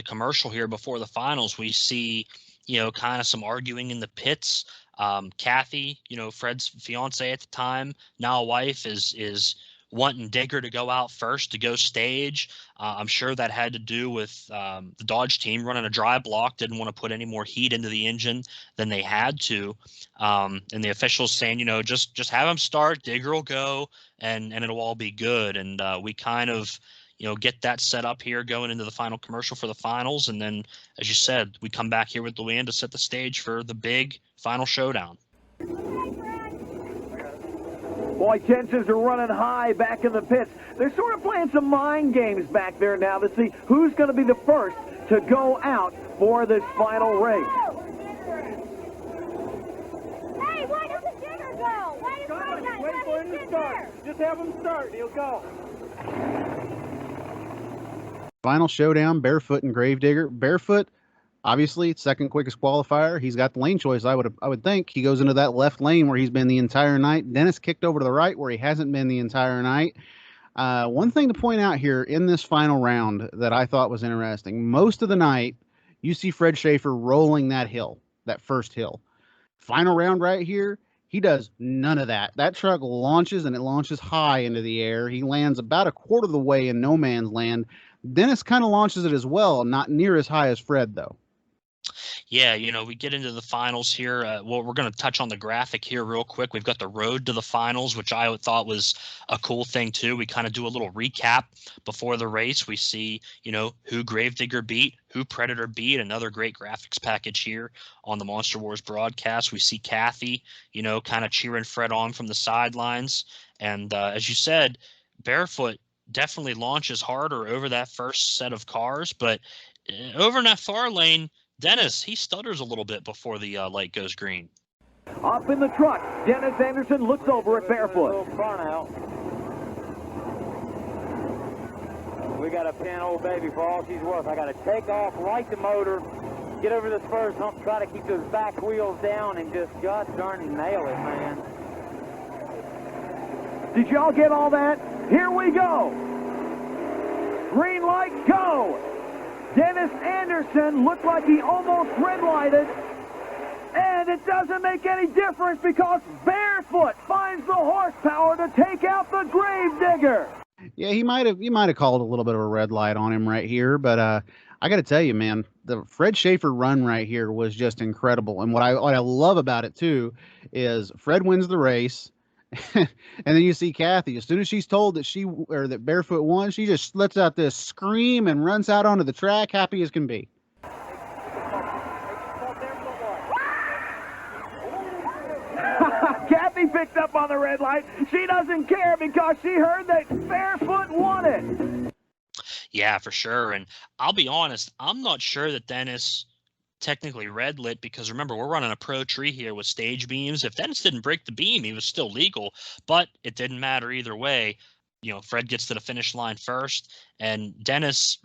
commercial here before the finals, we see kind of some arguing in the pits. Kathy, Fred's fiance at the time, now a wife, is wanting Digger to go out first to go stage. I'm sure that had to do with the Dodge team running a dry block, didn't want to put any more heat into the engine than they had to. And the officials saying, just have him start, Digger will go, and it'll all be good. And we kind of get that set up here going into the final commercial for the finals. And then, as you said, we come back here with Luann to set the stage for the big final showdown. Boy, tensions are running high back in the pits. They're sort of playing some mind games back there now to see who's going to be the first to go out for this final race. Hey, why doesn't Digger go? Why is Wait for him to start. Just have him start. He'll go. Final showdown, Barefoot and Gravedigger. Barefoot, obviously, second quickest qualifier. He's got the lane choice, I would think. He goes into that left lane where he's been the entire night. Dennis kicked over to the right where he hasn't been the entire night. One thing to point out here in this final round that I thought was interesting, most of the night, you see Fred Schaefer rolling that hill, that first hill. Final round right here, he does none of that. That truck launches, and it launches high into the air. He lands about a quarter of the way in no man's land. Dennis kind of launches it as well, not near as high as Fred, though. Yeah, we get into the finals here. Well, we're going to touch on the graphic here real quick. We've got the road to the finals, which I thought was a cool thing, too. We kind of do a little recap before the race. We see, who Gravedigger beat, who Predator beat, another great graphics package here on the Monster Wars broadcast. We see Kathy, kind of cheering Fred on from the sidelines. And as you said, Barefoot definitely launches harder over that first set of cars, but over in that far lane, Dennis, he stutters a little bit before the light goes green. Up in the truck, Dennis Anderson looks over at Barefoot. We got to pin old baby for all she's worth. I got to take off, light the motor, get over this first hump, try to keep those back wheels down, and just gosh darn it, nail it, man. Did y'all get all that? Here we go. Green light, go. Dennis Anderson looked like he almost red lighted, and it doesn't make any difference because Barefoot finds the horsepower to take out the Gravedigger. Yeah, he might have called a little bit of a red light on him right here, but I got to tell you, man, the Fred Schaefer run right here was just incredible. And what I love about it too is Fred wins the race. And then you see Kathy, as soon as she's told that that Barefoot won, she just lets out this scream and runs out onto the track, happy as can be. Kathy picked up on the red light. She doesn't care because she heard that Barefoot won it. Yeah, for sure. And I'll be honest, I'm not sure that Dennis technically red lit, because remember, we're running a pro tree here with stage beams. If Dennis didn't break the beam, he was still legal, but it didn't matter either way. Fred gets to the finish line first, and Dennis,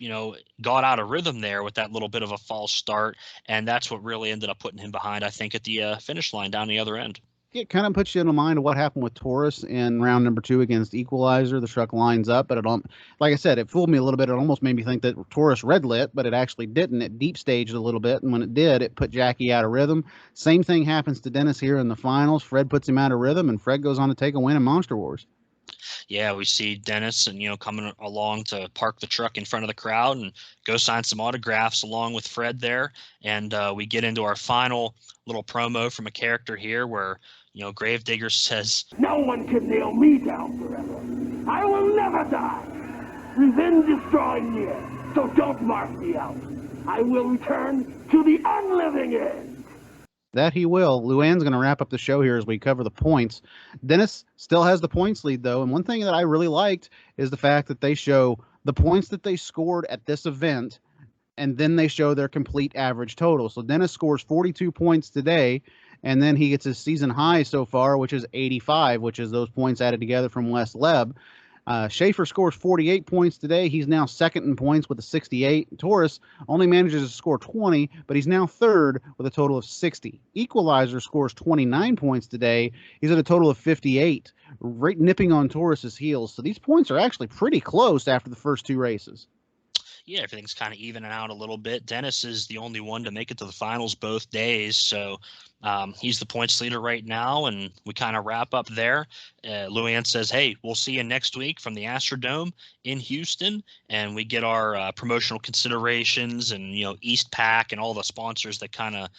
got out of rhythm there with that little bit of a false start, and that's what really ended up putting him behind, I think, at the finish line down the other end. It kind of puts you in the mind of what happened with Taurus in round number 2 against Equalizer. The truck lines up, but like I said, it fooled me a little bit. It almost made me think that Taurus red lit, but it actually didn't. It deep staged a little bit, and when it did, it put Jackie out of rhythm. Same thing happens to Dennis here in the finals. Fred puts him out of rhythm, and Fred goes on to take a win in Monster Wars. Yeah, we see Dennis and coming along to park the truck in front of the crowd and go sign some autographs along with Fred there. And we get into our final little promo from a character here where Gravedigger says, "No one can nail me down forever. I will never die. Revenge is drawing near, so don't mark me out. I will return to the unliving end." That he will. Luann's going to wrap up the show here as we cover the points. Dennis still has the points lead, though, and one thing that I really liked is the fact that they show the points that they scored at this event, and then they show their complete average total. So Dennis scores 42 points today, and then he gets his season high so far, which is 85, which is those points added together from Wes Leb. Schaefer scores 48 points today. He's now second in points with a 68. Torres only manages to score 20, but he's now third with a total of 60. Equalizer scores 29 points today. He's at a total of 58, right nipping on Torres's heels. So these points are actually pretty close after the first two races. Yeah, everything's kind of evening out a little bit. Dennis is the only one to make it to the finals both days, so he's the points leader right now, and we kind of wrap up there. Luann says, hey, we'll see you next week from the Astrodome in Houston, and we get our promotional considerations and, East Pack and all the sponsors that kind of,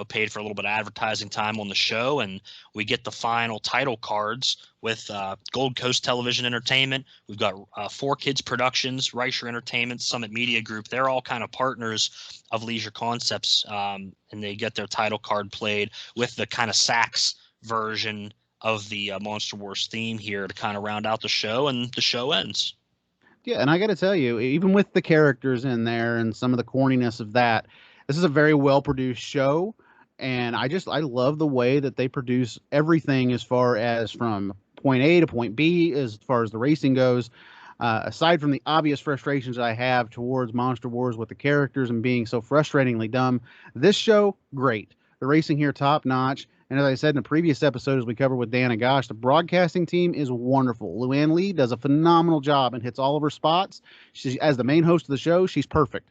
paid for a little bit of advertising time on the show, and we get the final title cards with Gold Coast Television Entertainment. We've got 4Kids Productions, Reicher Entertainment, Summit Media Group. They're all kind of partners of Leisure Concepts, and they get their title card played with the kind of sax version of the Monster Wars theme here to kind of round out the show, and the show ends. Yeah, and I got to tell you, even with the characters in there and some of the corniness of that, this is a very well-produced show, and I love the way that they produce everything as far as from point A to point B as far as the racing goes. Aside from the obvious frustrations I have towards Monster Wars with the characters and being so frustratingly dumb, this show, great. The racing here, top-notch. And as I said in a previous episode, as we covered with Dan and Gosh, the broadcasting team is wonderful. Luann Lee does a phenomenal job and hits all of her spots. As the main host of the show, she's perfect.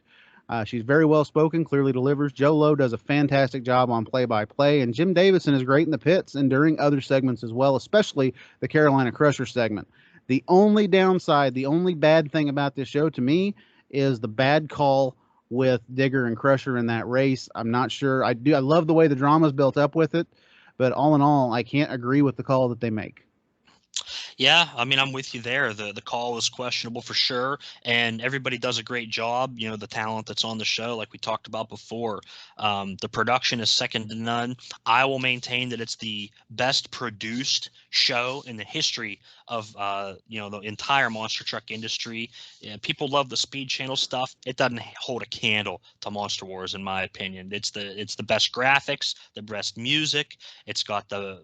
She's very well-spoken, clearly delivers. Joe Lowe does a fantastic job on play-by-play, and Jim Davidson is great in the pits and during other segments as well, especially the Carolina Crusher segment. The only downside, the only bad thing about this show to me is the bad call with Digger and Crusher in that race. I'm not sure. I love the way the drama's built up with it, but all in all, I can't agree with the call that they make. Yeah, I mean, I'm with you there. The call is questionable for sure, and everybody does a great job. The talent that's on the show, like we talked about before. The production is second to none. I will maintain that it's the best produced show in the history of the entire monster truck industry. People love the Speed Channel stuff. It doesn't hold a candle to Monster Wars, in my opinion. It's the best graphics, the best music. It's got the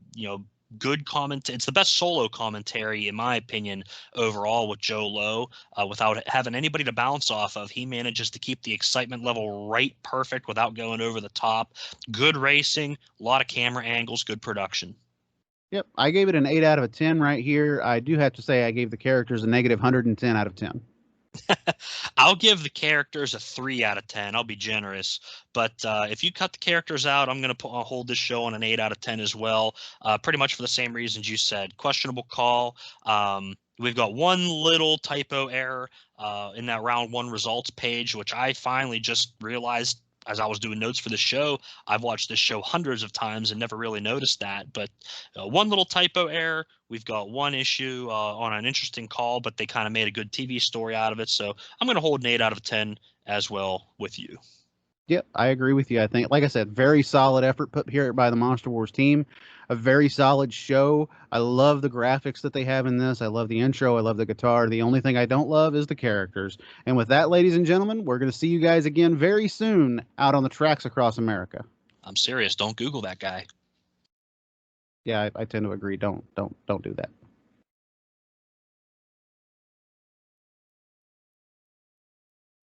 good comment. It's the best solo commentary, in my opinion, overall with Joe Lowe. Without having anybody to bounce off of, he manages to keep the excitement level right perfect without going over the top. Good racing, a lot of camera angles, good production. Yep, I gave it an 8 out of 10 right here. I do have to say I gave the characters a negative 110 out of 10. I'll give the characters a 3 out of 10. I'll be generous. But if you cut the characters out, I'm going to hold this show on an 8 out of 10 as well. Pretty much for the same reasons you said. Questionable call. We've got one little typo error in that round one results page, which I finally just realized as I was doing notes for the show. I've watched this show hundreds of times and never really noticed that. But one little typo error. We've got one issue on an interesting call, but they kind of made a good TV story out of it. So I'm going to hold an 8 out of 10 as well with you. Yep, I agree with you. I think, like I said, very solid effort put here by the Monster Wars team. A very solid show. I love the graphics that they have in this. I love the intro. I love the guitar. The only thing I don't love is the characters. And with that, ladies and gentlemen, we're going to see you guys again very soon out on the tracks across America. I'm serious. Don't Google that guy. Yeah, I tend to agree. Don't do that.